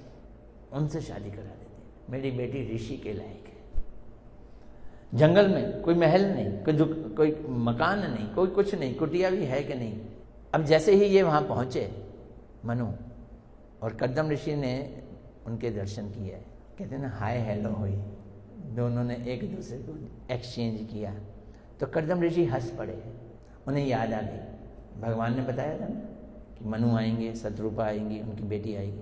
उनसे शादी करा देते। मेरी बेटी ऋषि के लायक है। जंगल में कोई महल नहीं, कोई मकान नहीं, कोई कुछ नहीं, कुटिया भी है कि नहीं। अब जैसे ही ये वहाँ पहुँचे मनु, और कर्दम ऋषि ने उनके दर्शन किए, कहते हैं ना हाय हेलो हुई, दोनों ने एक दूसरे को एक्सचेंज किया। तो कर्दम ऋषि हंस पड़े, उन्हें याद आ गई। भगवान ने बताया था ना कि मनु आएंगे, शतरूपा आएंगी, उनकी बेटी आएगी।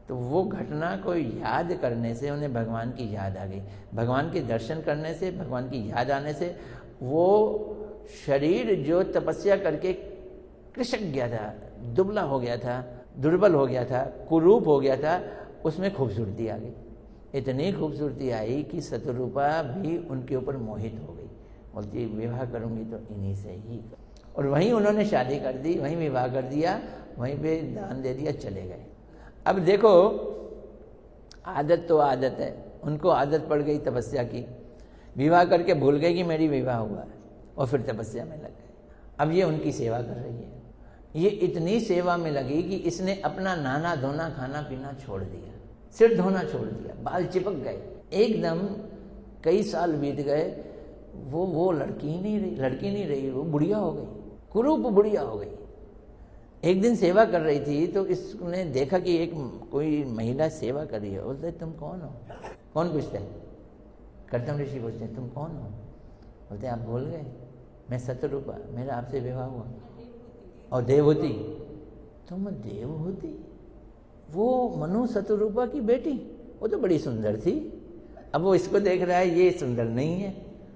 तो वो घटना को याद करने से उन्हें भगवान की याद आ गई। भगवान के दर्शन करने से, भगवान की याद आने से, वो शरीर जो तपस्या करके कृशक गया था, दुबला हो गया था, दुर्बल हो गया था, कुरूप हो गया था, उसमें खूबसूरती आ गई। इतनी खूबसूरती आई कि शतरूपा भी उनके ऊपर मोहित हो गई। बोलती विवाह करूंगी तो इन्हीं से ही। और वहीं उन्होंने शादी कर दी, वहीं विवाह कर दिया, वहीं पे दान दे दिया, चले गए। अब देखो, आदत तो आदत है, उनको आदत पड़ गई तपस्या की, विवाह करके भूल गए कि मेरी विवाह हुआ है, और फिर तपस्या में लग गए। अब ये उनकी सेवा कर रही है। ये इतनी सेवा में लगी कि इसने अपना नहाना धोना खाना पीना छोड़ दिया, सिर धोना छोड़ दिया, बाल चिपक गए एकदम। कई साल बीत गए, वो लड़की नहीं रही, वो बुढ़िया हो गई, कुरूप बुढ़िया हो गई। एक दिन सेवा कर रही थी तो इसने देखा कि एक कोई महिला सेवा कर रही है। बोलते तुम कौन हो? कौन पूछता है? कर्दम ऋषि पूछते हैं तुम कौन हो? बोलते आप भूल गए, मैं शतरूपा, मेरा आपसे विवाह हुआ। और देवहूति, तुम देवहूति? वो मनु शतरूपा की बेटी, वो तो बड़ी सुंदर थी। अब वो इसको देख रहा है, ये सुंदर नहीं है,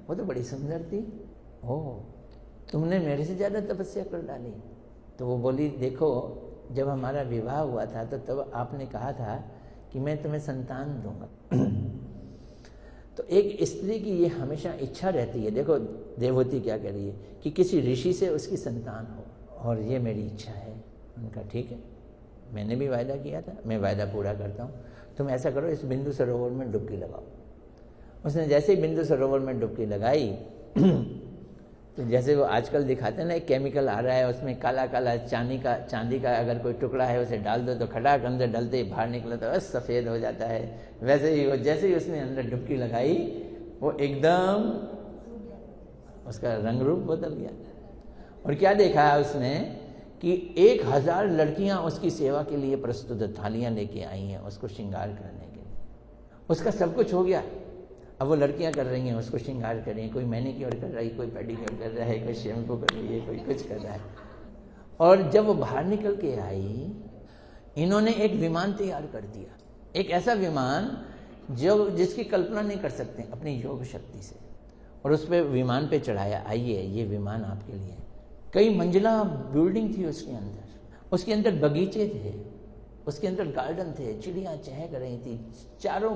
वो तो बड़ी सुंदर थी। ओह, तुमने मेरे से ज़्यादा तपस्या कर डाली। तो वो बोली देखो, जब हमारा विवाह हुआ था तो तब आपने कहा था कि मैं तुम्हें संतान दूंगा। तो एक स्त्री की ये हमेशा इच्छा रहती है। देखो देवहूति क्या कह रही है कि किसी ऋषि से उसकी संतान हो, और ये मेरी इच्छा है। उनका ठीक है, मैंने भी वायदा किया था, मैं वायदा पूरा करता हूँ। तुम ऐसा करो, इस बिंदु सरोवर में डुबकी लगाओ। उसने जैसे ही बिंदु सरोवर में डुबकी लगाई तो जैसे वो आजकल दिखाते हैं ना, एक केमिकल आ रहा है उसमें काला काला चांदी का अगर कोई टुकड़ा है उसे डाल दो तो खटाक अंदर डलते ही बाहर निकला तो बस सफ़ेद हो जाता है। वैसे ही वो जैसे ही उसने अंदर डुबकी लगाई वो एकदम उसका रंग रूप बदल गया। और क्या देखा उसने कि 1000 लड़कियां उसकी सेवा के लिए प्रस्तुत, थालियां लेके आई हैं उसको श्रृंगार करने के लिए। उसका सब कुछ हो गया। अब वो लड़कियां कर रही हैं उसको श्रृंगार कर रही हैं, कोई मैनिक्योर कर रही है, कोई पेडिक्योर कर रहा है, कोई शैम्पू कर रही है, कोई कुछ कर रहा है। और जब वो बाहर निकल के आई, इन्होंने एक विमान तैयार कर दिया, एक ऐसा विमान जिसकी कल्पना नहीं कर सकते अपनी योग शक्ति से। और उस पर विमान पे चढ़ाया, आइए ये विमान आपके लिए। कई मंजिला बिल्डिंग थी उसके अंदर बगीचे थे, उसके अंदर गार्डन थे, चिड़ियाँ चहक रही थी, 6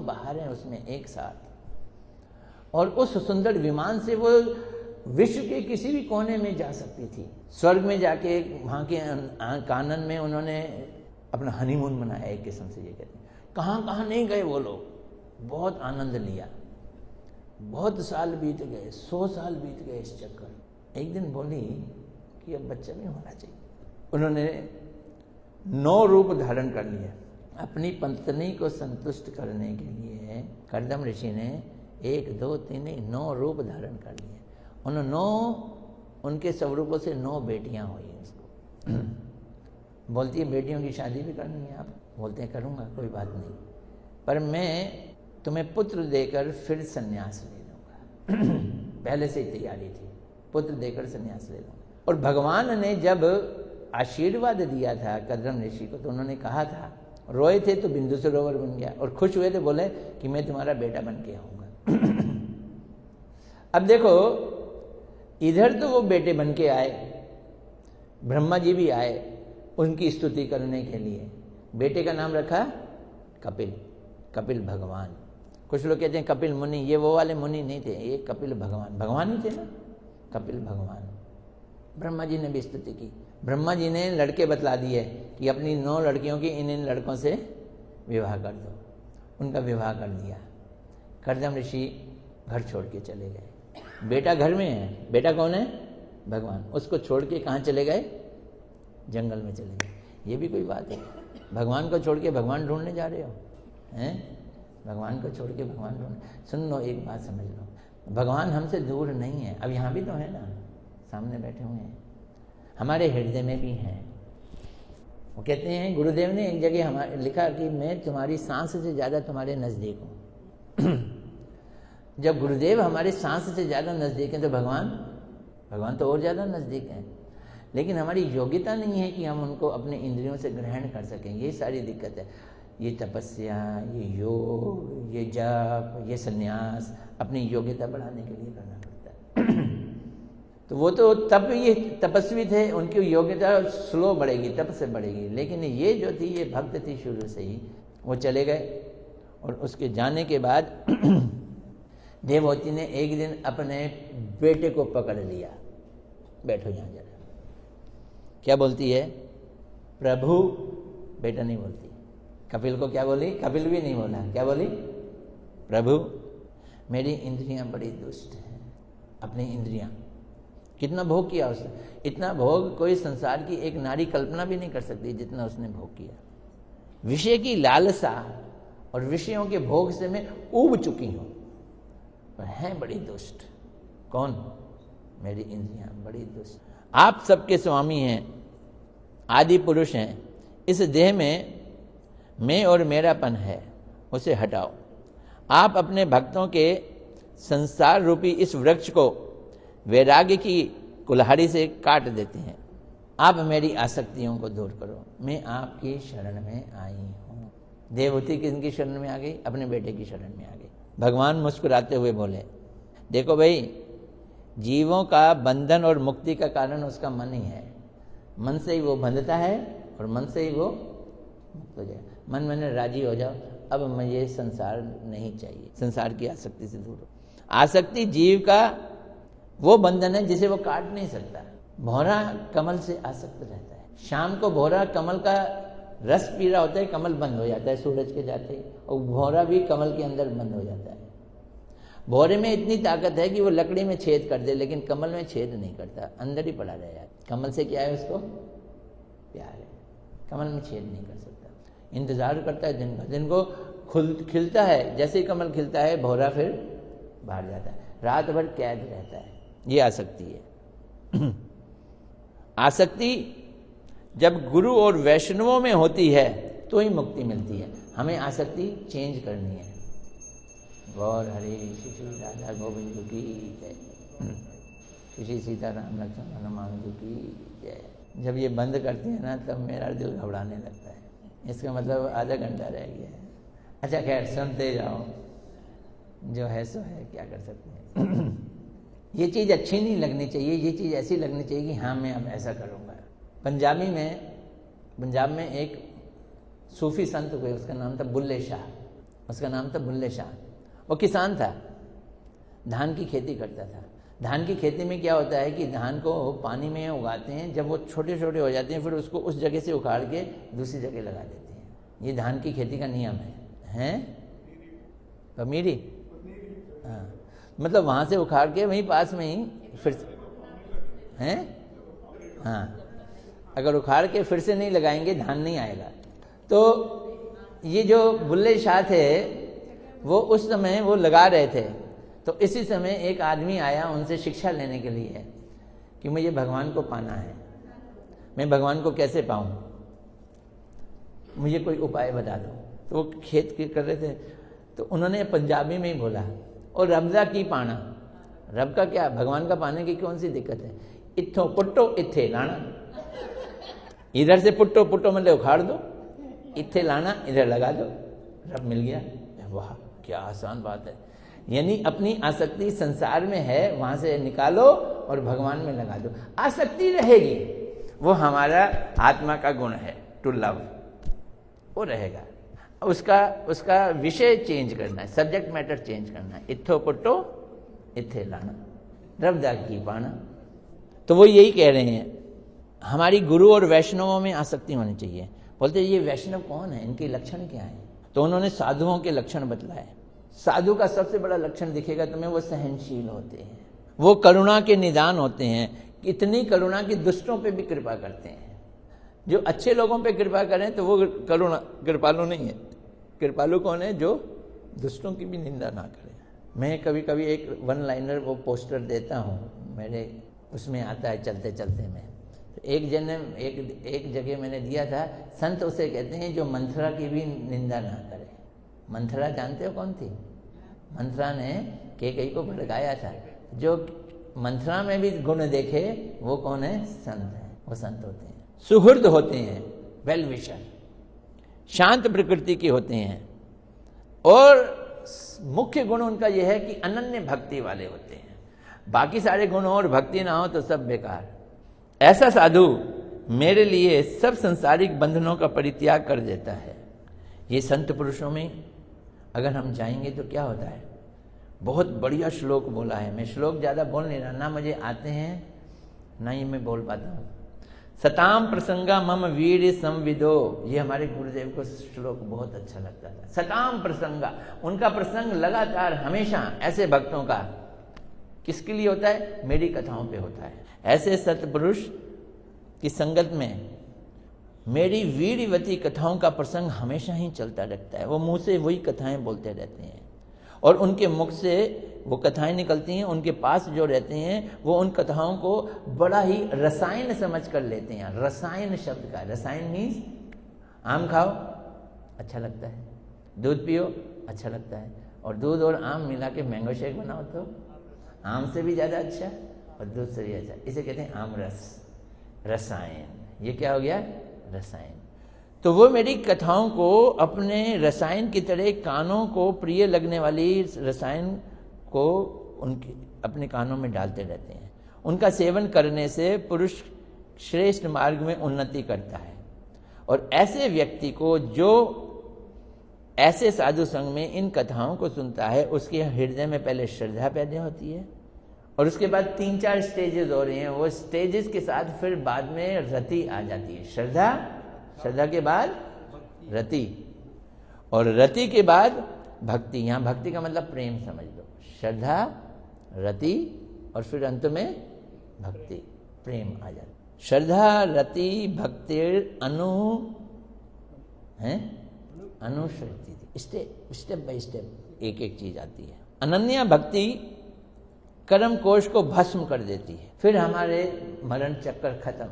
बहारें उसमें एक साथ। और उस सुंदर विमान से वो विश्व के किसी भी कोने में जा सकती थी। स्वर्ग में जाके वहाँ के कानन में उन्होंने अपना हनीमून मनाया, एक किस्म से ये कहते हैं। कहाँ कहाँ नहीं गए वो लोग, बहुत आनंद लिया। बहुत साल बीत गए, 100 साल बीत गए इस चक्कर। एक दिन बोली कि अब बच्चा भी होना चाहिए। उन्होंने 9 रूप धारण कर लिए। अपनी पत्नी को संतुष्ट करने के लिए कर्दम ऋषि ने 1 2 3 9 रूप धारण कर लिए। उन 9 उनके स्वरूपों से 9 बेटियां हुई उसको। बोलती है बेटियों की शादी भी करनी है आप? बोलते हैं करूँगा, कोई बात नहीं, पर मैं तुम्हें पुत्र देकर फिर संन्यास ले लूँगा। पहले से ही तैयारी थी, पुत्र देकर संन्यास ले लूँगा। और भगवान ने जब आशीर्वाद दिया था कर्दम ऋषि को, तो उन्होंने कहा था, रोए थे तो बिंदु सरोवर बन गया, और खुश हुए थे बोले कि मैं तुम्हारा बेटा बन के आऊँगा। अब देखो, इधर तो वो बेटे बन के आए, ब्रह्मा जी भी आए उनकी स्तुति करने के लिए। बेटे का नाम रखा कपिल भगवान। कुछ लोग कहते हैं कपिल मुनि, ये वो वाले मुनि नहीं थे, ये कपिल भगवान ही थे ना, कपिल भगवान। ब्रह्मा जी ने भी स्तुति की। ब्रह्मा जी ने लड़के बतला दिए कि अपनी 9 लड़कियों की इन लड़कों से विवाह कर दो। उनका विवाह कर दिया। कर्दम ऋषि घर छोड़ के चले गए। बेटा घर में है, बेटा कौन है? भगवान। उसको छोड़ के कहाँ चले गए? जंगल में चले गए। ये भी कोई बात है? भगवान को छोड़ के भगवान ढूंढने जा रहे हो हैं? भगवान को छोड़ के भगवान ढूंढ। सुन लो, एक बात समझ लो, भगवान हमसे दूर नहीं है। अब यहाँ भी तो है ना, सामने बैठे हुए हैं, हमारे हृदय में भी हैं। वो कहते हैं, गुरुदेव ने एक जगह हमारे लिखा कि मैं तुम्हारी सांस से ज़्यादा तुम्हारे नज़दीक हूँ। जब गुरुदेव हमारे सांस से ज़्यादा नज़दीक हैं तो भगवान तो और ज़्यादा नज़दीक हैं। लेकिन हमारी योग्यता नहीं है कि हम उनको अपने इंद्रियों से ग्रहण कर सकें। ये सारी दिक्कत है। ये तपस्या, ये योग, ये जप, ये संन्यास अपनी योग्यता बढ़ाने के लिए करना पड़ता है। तो वो तो तब ये तपस्वी थे, उनकी योग्यता स्लो बढ़ेगी, तप से बढ़ेगी। लेकिन ये जो थी, ये भक्त थी शुरू से ही, वो चले गए। और उसके जाने के बाद देवहूति ने एक दिन अपने बेटे को पकड़ लिया। बैठो यहाँ जरा। क्या बोलती है? प्रभु। बेटा नहीं बोलती। कपिल को क्या बोली? कपिल भी नहीं बोला। क्या बोली? प्रभु, मेरी इंद्रियां बड़ी दुष्ट हैं। अपनी इंद्रियां, कितना भोग किया उसने। इतना भोग कोई संसार की एक नारी कल्पना भी नहीं कर सकती जितना उसने भोग किया। विषय की लालसा और विषयों के भोग से मैं ऊब चुकी हूं, पर है बड़ी दुष्ट। कौन? मेरी इंद्रियां बड़ी दुष्ट। आप सबके स्वामी हैं, आदि पुरुष हैं। इस देह में मैं और मेरापन है, उसे हटाओ। आप अपने भक्तों के संसार रूपी इस वृक्ष को वैराग्य की कुल्हाड़ी से काट देते हैं। आप मेरी आसक्तियों को दूर करो, मैं आपकी शरण में आई हूँ। देवहूति किसकी शरण में आ गई? अपने बेटे की शरण में आ गई। भगवान मुस्कुराते हुए बोले, देखो भाई, जीवों का बंधन और मुक्ति का कारण उसका मन ही है। मन से ही वो बंधता है और मन से ही वो मुक्त हो जाए। मन मैंने राजी हो जाओ, अब मुझे संसार नहीं चाहिए, संसार की आसक्ति से दूर हो। आसक्ति जीव का वो बंधन है जिसे वो काट नहीं सकता। भौरा कमल से आसक्त रहता है। शाम को भौरा कमल का रस पी रहा होता है, कमल बंद हो जाता है सूरज के जाते, और भौरा भी कमल के अंदर बंद हो जाता है। भौरे में इतनी ताकत है कि वो लकड़ी में छेद कर दे, लेकिन कमल में छेद नहीं करता, अंदर ही पड़ा रहेगा। कमल से क्या है, उसको प्यार है, कमल में छेद नहीं कर सकता। इंतजार करता है दिन का, दिन को खिलता है, जैसे ही कमल खिलता है भौरा फिर बाहर जाता है, रात भर कैद रहता है। ये आसक्ति है। आसक्ति जब गुरु और वैष्णवों में होती है तो ही मुक्ति मिलती है। हमें आसक्ति चेंज करनी है। गौर हरे श्री श्री राधा गोविंद की जय, श्री सीताराम लक्ष्मण हनुमान जी की जय। जब ये बंद करती है ना तब मेरा दिल घबराने लगता है। इसका मतलब आधा घंटा रह गया है। अच्छा खैर, सुनते जाओ, जो है सो है, क्या कर सकते हैं। ये चीज़ अच्छी नहीं लगनी चाहिए, ये चीज़ ऐसी लगनी चाहिए कि हाँ मैं अब ऐसा करूँगा। पंजाब में एक सूफी संत हुए, उसका नाम था बुल्ले शाह। वो किसान था, धान की खेती करता था। धान की खेती में क्या होता है कि धान को पानी में उगाते हैं, जब वो छोटे छोटे हो जाते हैं फिर उसको उस जगह से उखाड़ के दूसरी जगह लगा देते हैं। ये धान की खेती का नियम है। कमीरी, हाँ, मतलब वहाँ से उखाड़ के वहीं पास में ही फिर हैं, हाँ, अगर उखाड़ के फिर से नहीं लगाएंगे धान नहीं आएगा। तो ये जो बुल्ले शाह थे वो उस समय वो लगा रहे थे, तो इसी समय एक आदमी आया उनसे शिक्षा लेने के लिए कि मुझे भगवान को पाना है, मैं भगवान को कैसे पाऊँ, मुझे कोई उपाय बता दो। तो वो खेत कर रहे थे, तो उन्होंने पंजाबी में ही बोला, और रब दा की पाना, रब का क्या, भगवान का पाने की कौन सी दिक्कत है, इत्थों पुट्टो इत्थे लाना, इधर से पुट्टो मतलब उखाड़ दो, इत्थे लाना इधर लगा दो, रब मिल गया। वाह क्या आसान बात है। यानी अपनी आसक्ति संसार में है, वहां से निकालो और भगवान में लगा दो। आसक्ति रहेगी, वो हमारा आत्मा का गुण है, टू लव, वो रहेगा। उसका विषय चेंज करना है, सब्जेक्ट मैटर चेंज करना है। इत्थो पुट्टो इत्थे लाना, रबदा की पाना। तो वो यही कह रहे हैं, हमारी गुरु और वैष्णवों में आसक्ति होनी चाहिए। बोलते ये वैष्णव कौन है, इनके लक्षण क्या है। तो उन्होंने साधुओं के लक्षण बतलाए। साधु का सबसे बड़ा लक्षण दिखेगा तुम्हें, वो सहनशील होते हैं, वो करुणा के निदान होते हैं। इतनी करुणा की दुष्टों पे भी कृपा करते हैं। जो अच्छे लोगों पे कृपा करें तो वो कृपालु नहीं है। कृपालु कौन है, जो दुष्टों की भी निंदा ना करे। मैं कभी कभी एक वन लाइनर वो पोस्टर देता हूँ, मेरे उसमें आता है चलते चलते में। तो एक जगह मैंने दिया था, संत उसे कहते हैं जो मंथरा की भी निंदा ना करे। मंथरा जानते हो कौन थी? मंथरा ने कैकेयी को भड़काया था। जो मंथरा में भी गुण देखे वो कौन है, संत है। वो संत होते हैं, सुहृद होते हैं, वेल विशर, शांत प्रकृति के होते हैं। और मुख्य गुण उनका यह है कि अनन्य भक्ति वाले होते हैं। बाकी सारे गुण और भक्ति ना हो तो सब बेकार। ऐसा साधु मेरे लिए सब संसारिक बंधनों का परित्याग कर देता है। ये संत पुरुषों में अगर हम जाएंगे तो क्या होता है। बहुत बढ़िया श्लोक बोला है। मैं श्लोक ज़्यादा बोल नहीं रहा, ना मुझे आते हैं ना ही मैं बोल पाता हूँ। सताम प्रसंगा मम वीर संविदो, ये हमारे गुरुदेव को श्लोक बहुत अच्छा लगता था। सताम प्रसंगा, उनका प्रसंग लगातार हमेशा ऐसे भक्तों का किसके लिए होता है, मेरी कथाओं पे होता है। ऐसे सतपुरुष की संगत में मेरी वीरवती कथाओं का प्रसंग हमेशा ही चलता रहता है। वो मुंह से वही कथाएं बोलते रहते हैं और उनके मुख से वो कथाएं निकलती हैं। उनके पास जो रहते हैं वो उन कथाओं को बड़ा ही रसायन समझ कर लेते हैं। रसायन शब्द का, रसायन मीन्स आम खाओ अच्छा लगता है, दूध पियो अच्छा लगता है, और दूध और आम मिला के मैंगो शेक बनाओ तो आम से भी ज़्यादा अच्छा और दूध से भी अच्छा। इसे कहते हैं आम रस, रसायन। ये क्या हो गया, रसायन। तो वो मेरी कथाओं को अपने रसायन की तरह कानों को प्रिय लगने वाली रसायन को उनके अपने कानों में डालते रहते हैं। उनका सेवन करने से पुरुष श्रेष्ठ मार्ग में उन्नति करता है। और ऐसे व्यक्ति को जो ऐसे साधु संग में इन कथाओं को सुनता है, उसके हृदय में पहले श्रद्धा पैदा होती है और उसके बाद 3-4 स्टेजेस हो रहे हैं। वो स्टेजेस के साथ फिर बाद में रति आ जाती है। श्रद्धा के बाद रति, और रति के बाद भक्ति। यहाँ भक्ति का मतलब प्रेम समझ लो, श्रद्धा, रति और फिर अंत में भक्ति, प्रेम आ जाता। श्रद्धा, रति, भक्ति, अनुश्रति, स्टेप बाय स्टेप एक एक चीज आती है। अनन्या भक्ति कर्म कोश को भस्म कर देती है, फिर हमारे मरण चक्कर खत्म,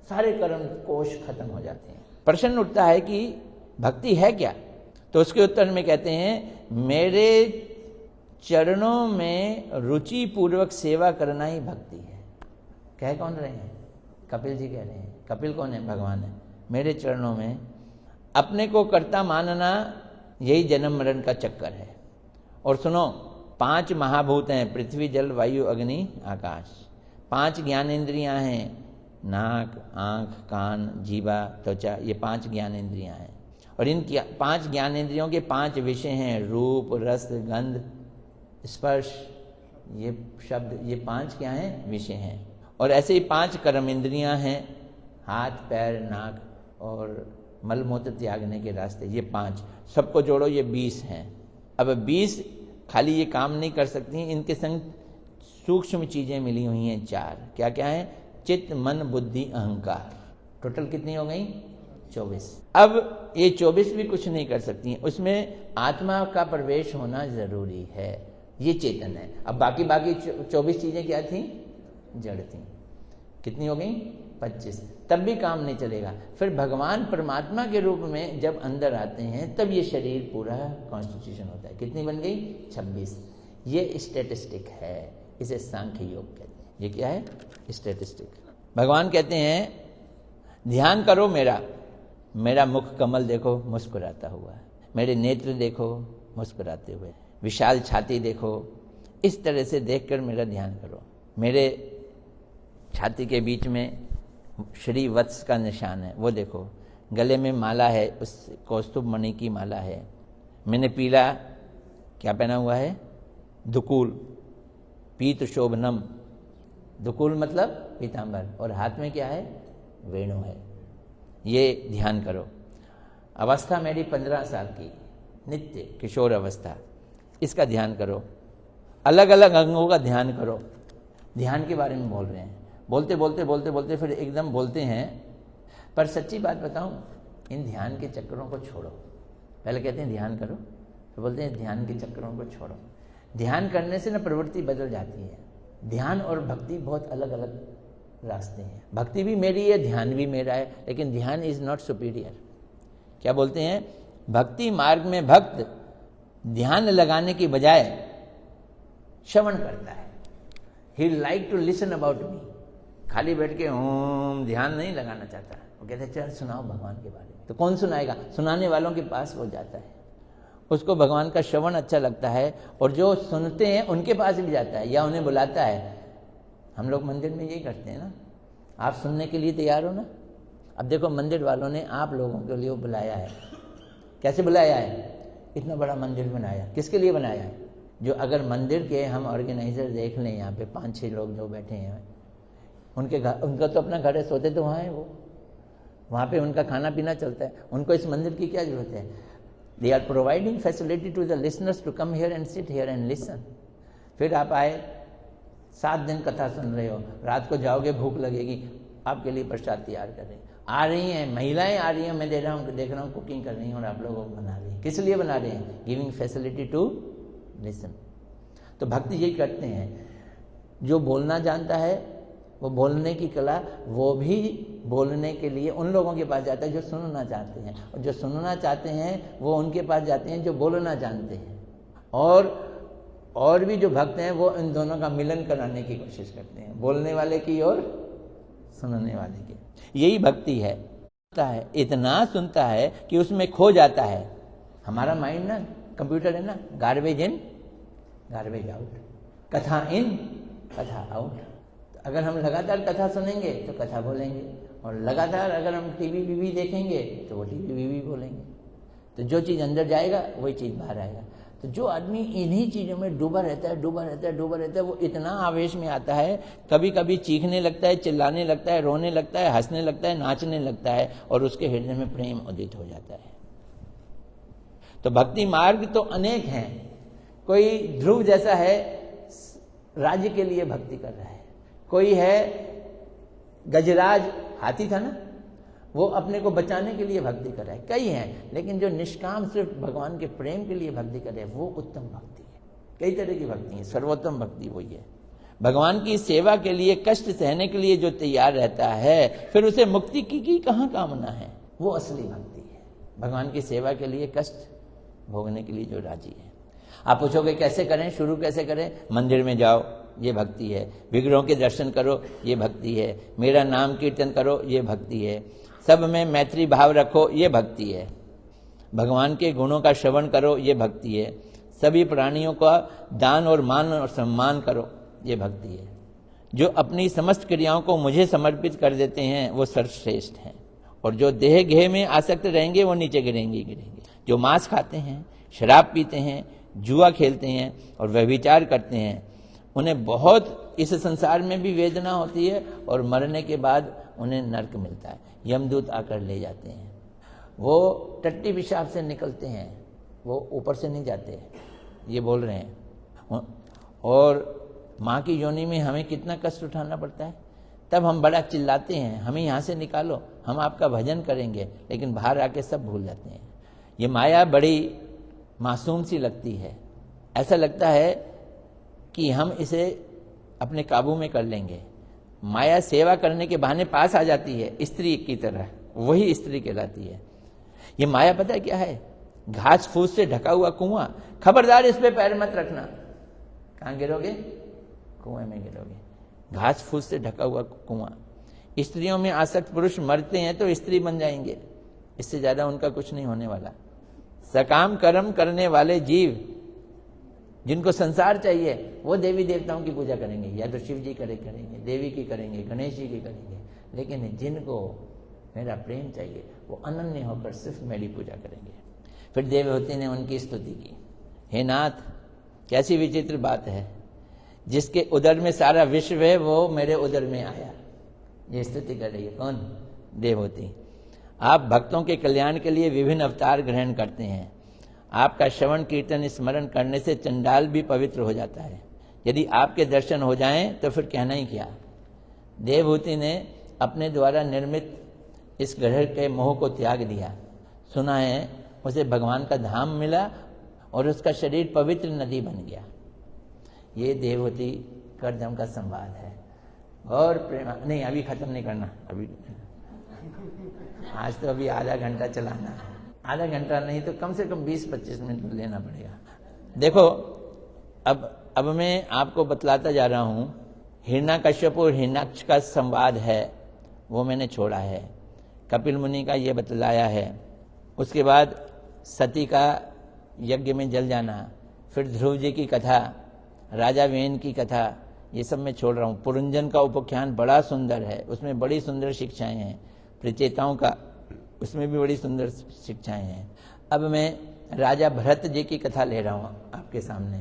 सारे कर्म कोश खत्म हो जाते हैं। प्रश्न उठता है कि भक्ति है क्या? तो उसके उत्तर में कहते हैं, मेरे चरणों में रुचि पूर्वक सेवा करना ही भक्ति है। कह कौन रहे हैं? कपिल जी कह रहे हैं। कपिल कौन है? भगवान है। मेरे चरणों में अपने को कर्ता मानना, यही जन्म मरण का चक्कर है। और सुनो, 5 महाभूत हैं, पृथ्वी, जल, वायु, अग्नि, आकाश। 5 ज्ञानेंद्रियां हैं, नाक, आंख, कान, जीवा, त्वचा, ये 5 ज्ञानेंद्रियां हैं। और इन 5 ज्ञानेंद्रियों के 5 विषय हैं, रूप, रस, गंध, स्पर्श, ये शब्द, ये 5 क्या हैं? विषय हैं। और ऐसे ही 5 कर्मेंद्रियां हैं, हाथ, पैर, नाक और मलमूत्र त्यागने के रास्ते, ये 5 सबको जोड़ो, ये 20 हैं। अब 20 खाली ये काम नहीं कर सकती, इनके संग सूक्ष्म चीजें मिली हुई हैं 4। क्या क्या है? चित्त, मन, बुद्धि, अहंकार। टोटल कितनी हो गई? 24। अब ये 24 भी कुछ नहीं कर सकती, उसमें आत्मा का प्रवेश होना जरूरी है, ये चेतन है। अब बाकी 24 चीजें क्या थी? जड़ थी। कितनी हो गई? 25। तब भी काम नहीं चलेगा। फिर भगवान परमात्मा के रूप में जब अंदर आते हैं, तब ये शरीर पूरा कॉन्स्टिट्यूशन होता है। कितनी बन गई? 26। ये स्टैटिस्टिक है, इसे सांख्य योग कहते हैं। ये क्या है? स्टैटिस्टिक। भगवान कहते हैं, ध्यान करो मेरा मुख कमल देखो मुस्कुराता हुआ, मेरे नेत्र देखो मुस्कुराते हुए, विशाल छाती देखो, इस तरह से देखकर मेरा ध्यान करो। मेरे छाती के बीच में श्री वत्स का निशान है, वो देखो। गले में माला है, उस कौस्तुभ मणि की माला है। मैंने पीला क्या पहना हुआ है? दुकूल, पीत शोभनम। दुकूल मतलब पीतांबर, और हाथ में क्या है? वेणु है। ये ध्यान करो। अवस्था मेरी 15 साल की, नित्य किशोर अवस्था, इसका ध्यान करो। अलग अलग अंगों का ध्यान करो। ध्यान के बारे में बोल रहे हैं, बोलते फिर एकदम बोलते हैं। पर सच्ची बात बताऊं, इन ध्यान के चक्करों को छोड़ो। पहले कहते हैं ध्यान करो, तो बोलते हैं ध्यान के चक्करों को छोड़ो। ध्यान करने से ना प्रवृत्ति बदल जाती है। ध्यान और भक्ति बहुत अलग अलग रास्ते हैं। भक्ति भी मेरी है, ध्यान भी मेरा है, लेकिन ध्यान इज नॉट सुपीरियर। क्या बोलते हैं? भक्ति मार्ग में भक्त ध्यान लगाने की बजाय श्रवण करता है। He like to listen about me. खाली बैठ के ओम ध्यान नहीं लगाना चाहता। वो कहते हैं, चल सुनाओ भगवान के बारे में। तो कौन सुनाएगा? सुनाने वालों के पास वो जाता है, उसको भगवान का श्रवण अच्छा लगता है, और जो सुनते हैं उनके पास भी जाता है या उन्हें बुलाता है। हम लोग मंदिर में यही करते हैं ना। आप सुनने के लिए तैयार हो ना? अब देखो, मंदिर वालों ने आप लोगों के लिए बुलाया है। कैसे बुलाया है? इतना बड़ा मंदिर बनाया। किसके लिए बनाया है? जो अगर मंदिर के हम ऑर्गेनाइजर देख लें, यहाँ पे 5-6 लोग जो बैठे हैं, उनके घर, उनका तो अपना घर है, सोते तो वहाँ है, वो वहाँ पे उनका खाना पीना चलता है। उनको इस मंदिर की क्या जरूरत है? They are providing facility to the listeners to come here and sit here and listen. फिर आप आए, 7 दिन कथा सुन रहे हो, रात को जाओगे, भूख लगेगी, आपके लिए प्रसाद तैयार कर रहे हैं। आ रही हैं महिलाएं, आ रही हैं, मैं देख रहा हूँ कुकिंग कर रही हैं, और आप लोगों को बना रही हैं। किस लिए बना रहे हैं? Giving facility to listen. तो भक्ति यही करते हैं। जो बोलना जानता है, वो बोलने की कला, वो भी बोलने के लिए उन लोगों के पास जाता है जो सुनना चाहते हैं, और जो सुनना चाहते हैं वो उनके पास जाते हैं जो बोलना जानते हैं। और भी जो भक्त हैं वो इन दोनों का मिलन कराने की कोशिश करते हैं, बोलने वाले की और सुनने वाले की। यही भक्ति है। इतना सुनता है कि उसमें खो जाता है। हमारा माइंड ना कंप्यूटर है ना, गार्बेज इन गार्बेज आउट, कथा इन कथा आउट। अगर हम लगातार कथा सुनेंगे तो कथा बोलेंगे, और लगातार अगर हम टीवी वीवी देखेंगे तो वो टीवी वीवी बोलेंगे। तो जो चीज़ अंदर जाएगा वही चीज़ बाहर आएगा। तो जो आदमी इन्हीं चीज़ों में डूबा रहता है, वो इतना आवेश में आता है, कभी कभी चीखने लगता है, चिल्लाने लगता है, रोने लगता है, हंसने लगता है, नाचने लगता है, और उसके हृदय में प्रेम उदित हो जाता है। तो भक्ति मार्ग तो अनेक हैं। कोई ध्रुव जैसा है, राज्य के लिए भक्ति कर रहा है। कोई है गजराज, हाथी था ना, वो अपने को बचाने के लिए भक्ति कर रहा है। कई हैं, लेकिन जो निष्काम सिर्फ भगवान के प्रेम के लिए भक्ति कर रहे हैं वो उत्तम भक्ति है। कई तरह की भक्ति है, सर्वोत्तम भक्ति वही है। भगवान की सेवा के लिए कष्ट सहने के लिए जो तैयार रहता है, फिर उसे मुक्ति की कहाँ कामना है, वो असली भक्ति है। भगवान की सेवा के लिए कष्ट भोगने के लिए जो राजी है। आप पूछोगे कैसे करें, शुरू कैसे करें? मंदिर में जाओ, ये भक्ति है। विग्रहों के दर्शन करो, ये भक्ति है। मेरा नाम कीर्तन करो, ये भक्ति है। सब में मैत्री भाव रखो, ये भक्ति है। भगवान के गुणों का श्रवण करो, ये भक्ति है। सभी प्राणियों का दान और मान और सम्मान करो, ये भक्ति है। जो अपनी समस्त क्रियाओं को मुझे समर्पित कर देते हैं वो सर्वश्रेष्ठ हैं, और जो देह गेह में आसक्त रहेंगे वो नीचे गिरेंगे। जो मांस खाते हैं, शराब पीते हैं, जुआ खेलते हैं और व्यभिचार करते हैं, उन्हें बहुत इस संसार में भी वेदना होती है और मरने के बाद उन्हें नरक मिलता है। यमदूत आकर ले जाते हैं, वो टट्टी पेशाब से निकलते हैं, वो ऊपर से नहीं जाते, ये बोल रहे हैं। और माँ की योनि में हमें कितना कष्ट उठाना पड़ता है, तब हम बड़ा चिल्लाते हैं हमें यहाँ से निकालो, हम आपका भजन करेंगे, लेकिन बाहर आके सब भूल जाते हैं। ये माया बड़ी मासूम सी लगती है, ऐसा लगता है कि हम इसे अपने काबू में कर लेंगे। माया सेवा करने के बहाने पास आ जाती है, स्त्री की तरह, वही स्त्री कहलाती है। ये माया पता है क्या है? घास फूस से ढका हुआ कुआं। खबरदार इस पे पैर मत रखना, कहां गिरोगे? कुएं में गिरोगे। घास फूस से ढका हुआ कुआं। स्त्रियों में आसक्त पुरुष मरते हैं तो स्त्री बन जाएंगे, इससे ज्यादा उनका कुछ नहीं होने वाला। सकाम कर्म करने वाले जीव जिनको संसार चाहिए वो देवी देवताओं की पूजा करेंगे, या तो शिव जी करेंगे, देवी की करेंगे, गणेश जी की करेंगे, लेकिन जिनको मेरा प्रेम चाहिए वो अनन्य होकर सिर्फ मेरी पूजा करेंगे। फिर देवहूति ने उनकी स्तुति की, हे नाथ कैसी विचित्र बात है, जिसके उदर में सारा विश्व है वो मेरे उदर में आया। ये स्तुति कर रही है कौन? देवहूति। आप भक्तों के कल्याण के लिए विभिन्न अवतार ग्रहण करते हैं। आपका श्रवण कीर्तन स्मरण करने से चंडाल भी पवित्र हो जाता है। यदि आपके दर्शन हो जाएं तो फिर कहना ही क्या। देवहूति ने अपने द्वारा निर्मित इस ग्रह के मोह को त्याग दिया। सुना है उसे भगवान का धाम मिला और उसका शरीर पवित्र नदी बन गया। ये देवहूति कर्दम का संवाद है। और प्रेम नहीं, अभी खत्म नहीं करना, अभी आज तो अभी आधा घंटा चलाना है। आधा घंटा नहीं तो कम से कम 20-25 मिनट लेना पड़ेगा। देखो अब मैं आपको बतलाता जा रहा हूं। हिरण्यकश्यप और हिरण्याक्ष का संवाद है वो मैंने छोड़ा है, कपिल मुनि का ये बतलाया है। उसके बाद सती का यज्ञ में जल जाना, फिर ध्रुव जी की कथा, राजा वेन की कथा, ये सब मैं छोड़ रहा हूँ। पुरंजन का उपाख्यान बड़ा सुंदर है, उसमें बड़ी सुंदर शिक्षाएं हैं। प्रचेताओं का उसमें भी बड़ी सुंदर शिक्षाएं हैं। अब मैं राजा भरत जी की कथा ले रहा हूं आपके सामने।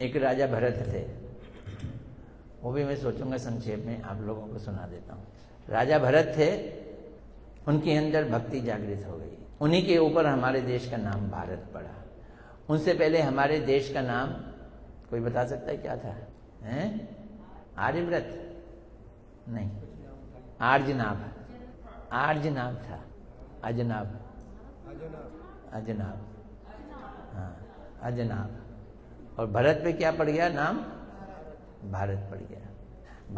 एक राजा भरत थे, वो भी मैं सोचूंगा संक्षेप में आप लोगों को सुना देता हूं। राजा भरत थे, उनके अंदर भक्ति जागृत हो गई, उन्हीं के ऊपर हमारे देश का नाम भारत पड़ा। उनसे पहले हमारे देश का नाम कोई बता सकता है क्या था? हैं? आर्यव्रत नहीं, आर्यनाभ। आर्यनाभ था, अजनाभ, अजनाभ, हाँ अजनाभ। और भरत पे क्या पड़ गया नाम? भारत पड़ गया।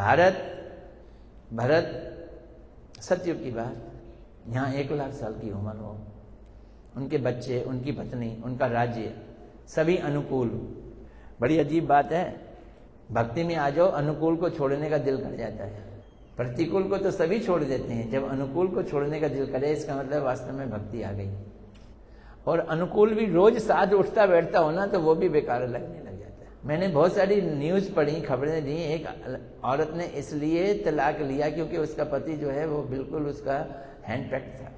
भरत सतयुग की बात, यहाँ 1 लाख साल की उम्र हो, उनके बच्चे, उनकी पत्नी, उनका राज्य सभी अनुकूल। बड़ी अजीब बात है, भक्ति में आ जाओ अनुकूल को छोड़ने का दिल कर जाता है। प्रतिकूल को तो सभी छोड़ देते हैं, जब अनुकूल को छोड़ने का दिल करे इसका मतलब वास्तव में भक्ति आ गई। और अनुकूल भी रोज साथ उठता बैठता हो ना तो वो भी बेकार लगने लग जाता है। मैंने बहुत सारी न्यूज पढ़ी, खबरें दी। एक औरत ने इसलिए तलाक लिया क्योंकि उसका पति जो है वो बिल्कुल उसका हैंड पैक्ड था,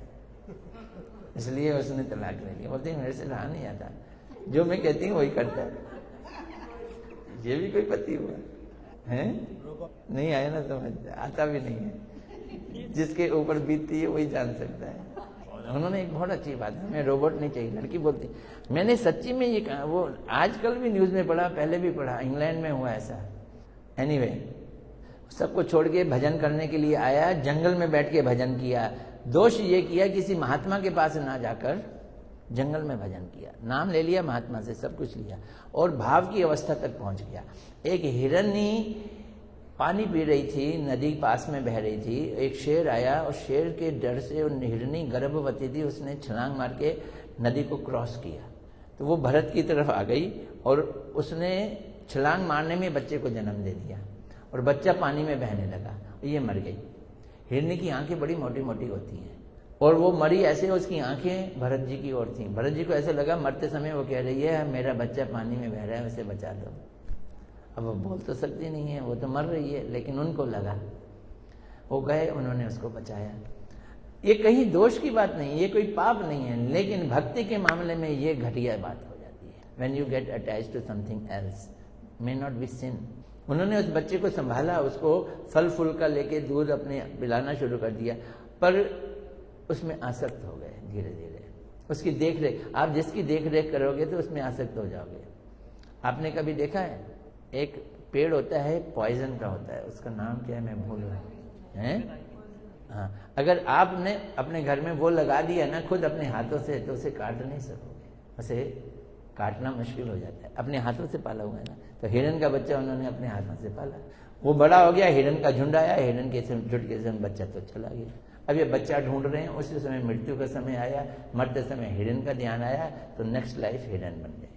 इसलिए उसने तलाक ले लिया। बोलती मेरे से रहा नहीं आता, जो मैं कहती हूँ वही करता है। ये भी कोई पति हुआ है? नहीं आया ना समझ, आता भी नहीं है। जिसके ऊपर बीतती है वही जान सकता है। उन्होंने एक बहुत अच्छी बात है, हमें रोबोट नहीं चाहिए। लड़की बोलती, मैंने सच्ची में ये कहा, वो आजकल भी न्यूज़ में पढ़ा, पहले भी पढ़ा, इंग्लैंड में हुआ ऐसा। एनीवे, सबको छोड़ के भजन करने के लिए आया, जंगल में बैठ के भजन किया। दोष ये किया किसी महात्मा के पास ना जाकर जंगल में भजन किया, नाम ले लिया महात्मा से, सब कुछ लिया और भाव की अवस्था तक पहुंच गया। एक हिरनी पानी पी रही थी, नदी पास में बह रही थी, एक शेर आया और शेर के डर से हिरनी गर्भवती थी, उसने छलांग मार के नदी को क्रॉस किया। तो वो भरत की तरफ आ गई और उसने छलांग मारने में बच्चे को जन्म दे दिया और बच्चा पानी में बहने लगा, ये मर गई। हिरनी की आंखें बड़ी मोटी मोटी होती हैं और वो मरी ऐसे, उसकी आंखें भरत जी की ओर थी। भरत जी को ऐसा लगा मरते समय वो कह रही है मेरा बच्चा पानी में बह रहा है, उसे बचा दो। अब वो बोल तो सकती नहीं है, वो तो मर रही है, लेकिन उनको लगा, वो गए, उन्होंने उसको बचाया। ये कहीं दोष की बात नहीं, ये कोई पाप नहीं है, लेकिन भक्ति के मामले में ये घटिया बात हो जाती है। When you get attached to something else may not be sin. उन्होंने उस बच्चे को संभाला, उसको फल फूल का लेके दूध अपने पिलाना शुरू कर दिया, पर उसमें आसक्त हो गए धीरे धीरे। उसकी देख रेख, आप जिसकी देख रेख करोगे तो उसमें आसक्त हो जाओगे। आपने कभी देखा है, एक पेड़ होता है पॉइजन का होता है, उसका नाम क्या है मैं भूल रहा हूँ। हाँ, अगर आपने अपने घर में वो लगा दिया ना खुद अपने हाथों से, तो उसे काट नहीं सकोगे, उसे काटना मुश्किल हो जाता है। अपने हाथों से पाला हुआ है ना। तो हिरन का बच्चा उन्होंने अपने हाथों से पाला, वो बड़ा हो गया, हिरन का झुंड आया, हिरन के झुंड के बच्चा तो चला गया। अब ये बच्चा ढूंढ रहे हैं, उसी समय मृत्यु का समय आया, मरते समय हिरन का ध्यान आया, तो नेक्स्ट लाइफ हिरन बन गए।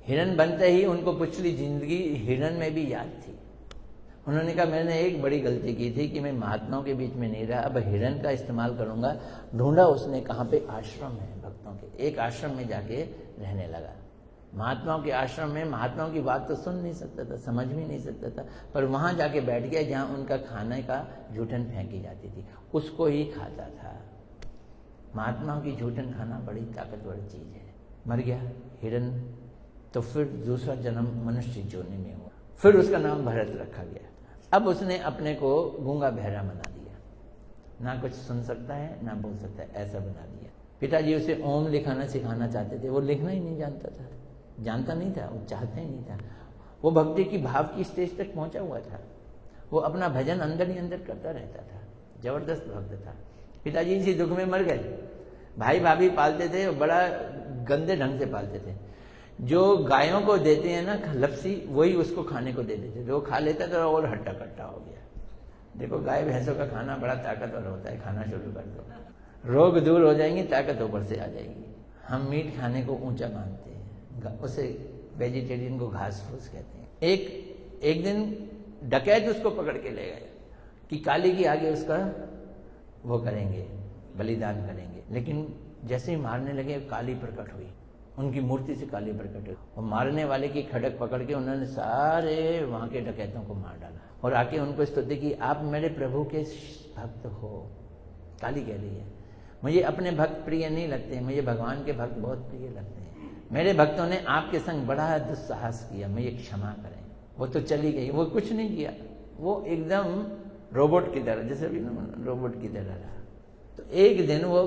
हिरन बनते ही उनको पिछली जिंदगी हिरन में भी याद थी। उन्होंने कहा मैंने एक बड़ी गलती की थी कि मैं महात्माओं के बीच में नहीं रहा, अब हिरन का इस्तेमाल करूंगा। ढूंढा उसने कहाँ पे आश्रम है भक्तों के, एक आश्रम में जाके रहने लगा। महात्माओं के आश्रम में महात्माओं की बात तो सुन नहीं सकता था, समझ भी नहीं सकता था, पर वहां जाके बैठ गया जहां उनका खाने का जूठन फेंकी जाती थी, उसको ही खाता था। महात्माओं की जूठन खाना बड़ी ताकतवर चीज है। मर गया हिरन, तो फिर दूसरा जन्म मनुष्य योनि में हुआ, फिर उसका नाम भरत रखा गया। अब उसने अपने को गूंगा बहरा बना दिया, ना कुछ सुन सकता है ना बोल सकता है, ऐसा बना दिया। पिताजी उसे ओम लिखाना सिखाना चाहते थे, वो लिखना ही नहीं जानता था, जानता नहीं था, वो चाहता ही नहीं था। वो भक्ति की भाव की स्टेज तक पहुंचा हुआ था, वो अपना भजन अंदर ही अंदर करता रहता था, जबरदस्त भक्त था। पिताजी इसी दुख में मर गए। भाई भाभी पालते थे, बड़ा गंदे ढंग से पालते थे। जो गायों को देते हैं ना लपसी, वही उसको खाने को दे देते थे, वो खा लेता था और हट्टा कट्टा हो गया। देखो गाय भैंसों का खाना बड़ा ताकतवर होता है, खाना शुरू कर दो, रोग दूर हो जाएंगे, ताकत ऊपर से आ जाएगी। हम मीट खाने को ऊंचा मानते हैं, उसे वेजिटेरियन को घास फूस कहते हैं। एक दिन डकैत उसको पकड़ के ले गए कि काली की आगे उसका वो करेंगे, बलिदान करेंगे। लेकिन जैसे ही मारने लगे काली प्रकट हुई, उनकी मूर्ति से काली प्रकट हुई और मारने वाले की खड़क पकड़ के उन्होंने सारे वहां के डकैतों को मार डाला और आके उनको स्तुति की, आप मेरे प्रभु के भक्त हो। काली कह रही है मुझे अपने भक्त प्रिय नहीं लगते, मुझे भगवान के भक्त बहुत प्रिय लगते हैं। मेरे भक्तों ने आपके संग बड़ा दुस्साहस किया, मुझे क्षमा करें। वो तो चली गई, वो कुछ नहीं किया, वो एकदम रोबोट की तरह, जैसे भी रोबोट की तरह रहा। तो एक दिन वो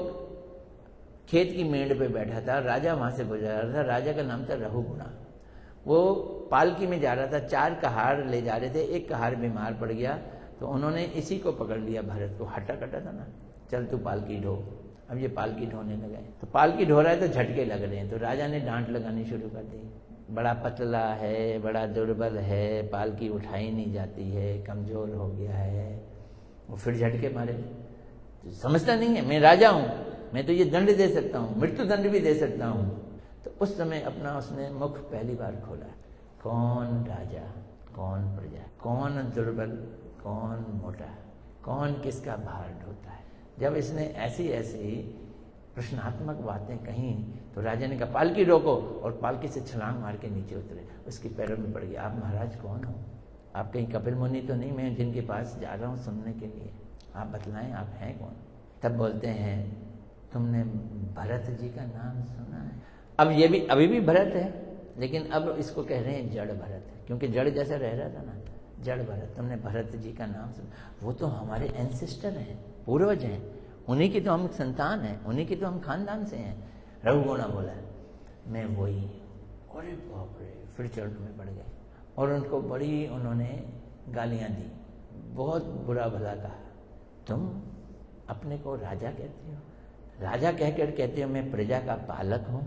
खेत की मेड़ पे बैठा था, राजा वहां से गुजर रहा था, राजा का नाम था रघुगुणा। वो पालकी में जा रहा था, 4 कहार ले जा रहे थे, एक कहार बीमार पड़ गया तो उन्होंने इसी को पकड़ लिया, भरत को। हटा कटा था ना, चल तू पालकी ढो। अब ये पालकी ढोने लगा है, तो पालकी ढो रहा है तो झटके लग रहे हैं, तो राजा ने डांट लगानी शुरू कर दी, बड़ा पतला है, बड़ा दुर्बल है, पालकी उठाई नहीं जाती है, कमजोर हो गया है। वो फिर झटके मारे, तो समझता नहीं है मैं राजा हूं, मैं तो ये दंड दे सकता हूँ, मृत्यु दंड भी दे सकता हूँ। तो उस समय अपना उसने मुख पहली बार खोला, कौन राजा कौन प्रजा, कौन दुर्बल कौन मोटा, कौन किसका भार ढोता है। जब इसने ऐसी ऐसी प्रश्नात्मक बातें कहीं तो राजा ने कहा पालकी रोको, और पालकी से छलांग मार के नीचे उतरे, उसके पैरों में पड़ गया। आप महाराज कौन हो? आप कहीं कपिल मुनि तो नहीं, मैं जिनके पास जा रहा हूँ सुनने के लिए, आप बतलाएं आप हैं कौन? तब बोलते हैं तुमने भरत जी का नाम सुना है? अब ये भी अभी भी भरत है, लेकिन अब इसको कह रहे हैं जड़ भरत, क्योंकि जड़ जैसा रह रहा था ना, जड़ भरत। तुमने भरत जी का नाम सुना? वो तो हमारे एंसेस्टर हैं, पूर्वज हैं, उन्हीं की तो हम संतान हैं, उन्हीं की तो हम खानदान से हैं। रघुगुणा बोला मैं वही। अरे बाप रे, फिर चरणों में पड़ गए और उनको बड़ी उन्होंने गालियां दी, बहुत बुरा भला कहा। तुम अपने को राजा कहते हो, राजा कहकर कहते हो मैं प्रजा का पालक हूं,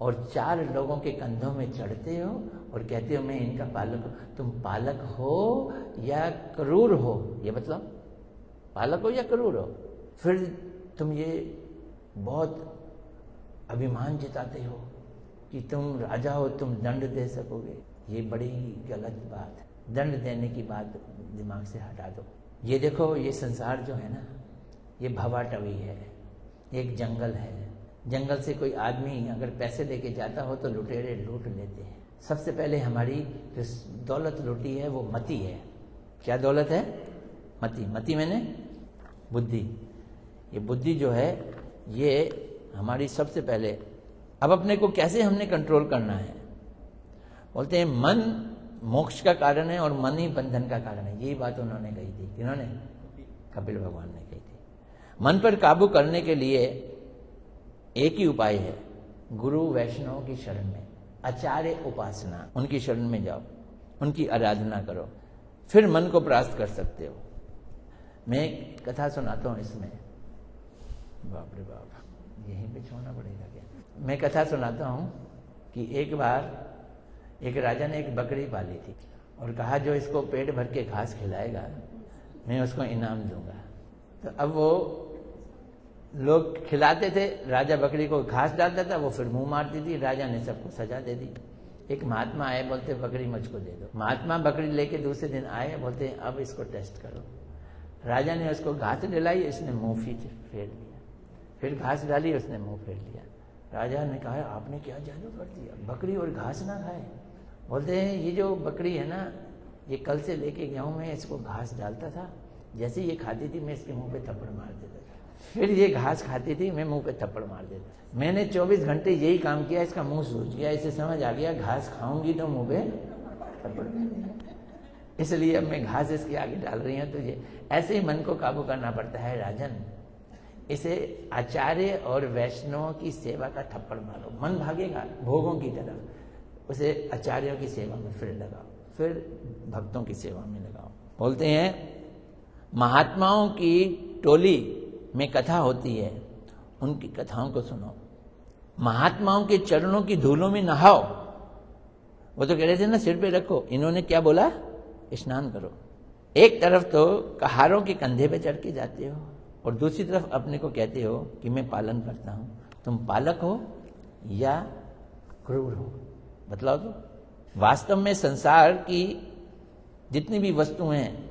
और 4 लोगों के कंधों में चढ़ते हो और कहते हो मैं इनका पालक हूं। तुम पालक हो या क्रूर हो, ये मतलब पालक हो या क्रूर हो। फिर तुम ये बहुत अभिमान जताते हो कि तुम राजा हो, तुम दंड दे सकोगे। ये बड़ी गलत बात है, दंड देने की बात दिमाग से हटा दो। ये देखो, ये संसार जो है ना, ये भवाटवी है, एक जंगल है। जंगल से कोई आदमी अगर पैसे लेके जाता हो तो लुटेरे लूट लेते हैं। सबसे पहले हमारी जो दौलत लूटी है वो मति है। क्या दौलत है? मति। मति मैंने बुद्धि। ये बुद्धि जो है ये हमारी सबसे पहले। अब अपने को कैसे हमने कंट्रोल करना है? बोलते हैं मन मोक्ष का कारण है और मन ही बंधन का कारण है। यही बात उन्होंने कही थी। किन्होंने? कपिल भगवान ने कही थी। मन पर काबू करने के लिए एक ही उपाय है, गुरु वैष्णव की शरण में, आचार्य उपासना, उनकी शरण में जाओ, उनकी आराधना करो, फिर मन को परास्त कर सकते हो। मैं कथा सुनाता हूं इसमें, बाप रे बाप, यहीं पे छोड़ना पड़ेगा क्या? मैं कथा सुनाता हूं कि एक बार एक राजा ने एक बकरी पाली थी और कहा जो इसको पेट भर के घास खिलाएगा मैं उसको इनाम दूंगा। तो अब वो लोग खिलाते थे, राजा बकरी को घास डालता था, वो फिर मुंह मारती थी। राजा ने सबको सजा दे दी। एक महात्मा आए, बोलते बकरी मुझको दे दो। महात्मा बकरी लेके दूसरे दिन आए, बोलते अब इसको टेस्ट करो। राजा ने उसको घास दिलाई, इसने मुंह फेर लिया। फिर घास डाली, उसने मुंह फेर लिया। राजा ने कहा आपने क्या जादू कर दिया, बकरी और घास ना खाए। बोलते हैं ये जो बकरी है ना, ये कल से लेके गया हूं मैं, इसको घास डालता था, जैसे ये खाती थी मैं इसके मुंह पे थप्पड़ मार देता था, फिर ये घास खाती थी मैं मुंह पे थप्पड़ मार देता था। मैंने 24 घंटे यही काम किया, इसका मुंह सूझ गया, इसे समझ आ गया घास खाऊंगी तो मुंह पे थप्पड़ मारेंगे, इसलिए अब मैं घास इसके आगे डाल रही हूं। तो ये ऐसे ही मन को काबू करना पड़ता है राजन। इसे आचार्य और वैष्णव की सेवा का थप्पड़ मारो, मन भागेगा भोगों की तरफ। उसे आचार्यों की सेवा में फिर लगाओ, फिर भक्तों की सेवा में लगाओ। बोलते हैं महात्माओं की टोली में कथा होती है, उनकी कथाओं को सुनो। महात्माओं के चरणों की धूलों में नहाओ। वो तो कह रहे थे ना सिर पे रखो, इन्होंने क्या बोला? स्नान करो। एक तरफ तो कहारों के कंधे पे चढ़ के जाते हो और दूसरी तरफ अपने को कहते हो कि मैं पालन करता हूं। तुम पालक हो या क्रूर हो, बतलाओ तो। वास्तव में संसार की जितनी भी वस्तुएं हैं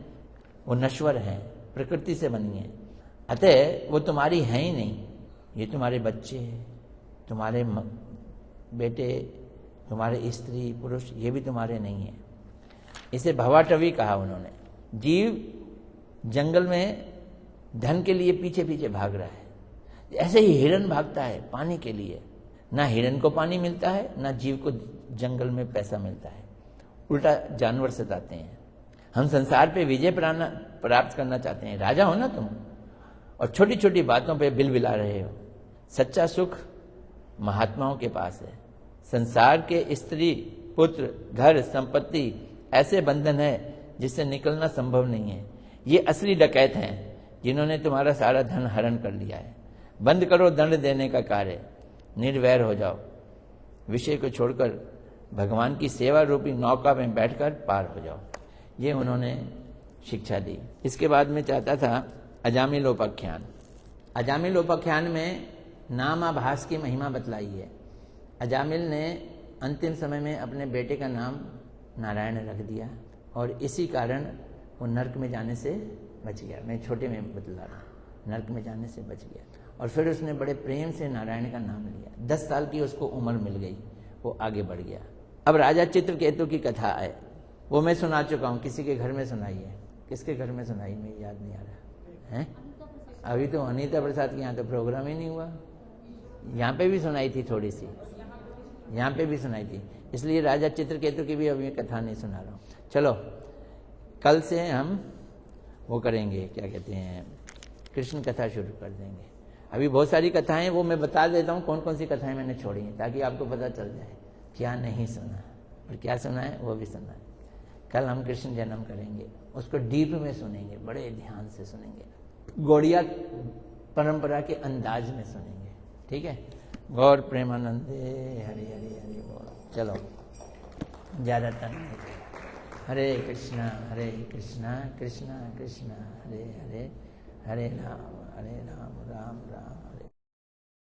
वो नश्वर हैं, प्रकृति से बनी है, अतः वो तुम्हारी है ही नहीं। ये तुम्हारे बच्चे, तुम्हारे बेटे, तुम्हारे स्त्री पुरुष, ये भी तुम्हारे नहीं है। इसे भवाटवी कहा उन्होंने। जीव जंगल में धन के लिए पीछे पीछे भाग रहा है, ऐसे ही हिरन भागता है पानी के लिए। ना हिरन को पानी मिलता है, ना जीव को जंगल में पैसा मिलता है, उल्टा जानवर सताते हैं। हम संसार पे विजय प्राप्त करना चाहते हैं, राजा हो ना तुम, और छोटी छोटी बातों पे बिलबिला रहे हो। सच्चा सुख महात्माओं के पास है। संसार के स्त्री पुत्र घर संपत्ति ऐसे बंधन है जिससे निकलना संभव नहीं है। ये असली डकैत हैं जिन्होंने तुम्हारा सारा धन हरण कर लिया है। बंद करो दंड देने का कार्य, निर्वैर हो जाओ। विषय को छोड़कर भगवान की सेवा रूपी नौका में बैठकर पार हो जाओ। ये उन्होंने शिक्षा दी। इसके बाद में चाहता था अजामिलोपाख्यान। अजामिलोपाख्यान में नामाभास की महिमा बतलाई है। अजामिल ने अंतिम समय में अपने बेटे का नाम नारायण रख दिया और इसी कारण वो नरक में जाने से बच गया। मैं छोटे में बतला रहा हूँ, नरक में जाने से बच गया। और फिर उसने बड़े प्रेम से नारायण का नाम लिया। 10 साल की उसको उम्र मिल गई, वो आगे बढ़ गया। अब राजा चित्रकेतु की कथा है, वो मैं सुना चुका हूँ। किसी के घर में सुनाई है? किसके घर में सुनाई? मैं याद नहीं आ रहा है। अभी तो अनीता प्रसाद के यहाँ तो प्रोग्राम ही नहीं हुआ। यहाँ पे भी सुनाई थी थोड़ी सी, यहाँ पे भी सुनाई थी, इसलिए राजा चित्रकेतु की भी अभी मैं कथा नहीं सुना रहा हूँ। चलो कल से हम वो करेंगे, क्या कहते हैं, कृष्ण कथा शुरू कर देंगे। अभी बहुत सारी कथाएं वो मैं बता देता हूँ कौन कौन सी कथाएं मैंने छोड़ी हैं, ताकि आपको पता चल जाए क्या नहीं सुना और क्या सुना है वो भी सुना है। कल हम कृष्ण जन्म करेंगे, उसको डीप में सुनेंगे, बड़े ध्यान से सुनेंगे, गौड़िया परंपरा के अंदाज में सुनेंगे। ठीक है, गौर प्रेमानंदे हरे हरे हरे बोल। चलो ज़्यादातर नहीं, हरे कृष्णा कृष्णा कृष्णा हरे हरे, हरे राम राम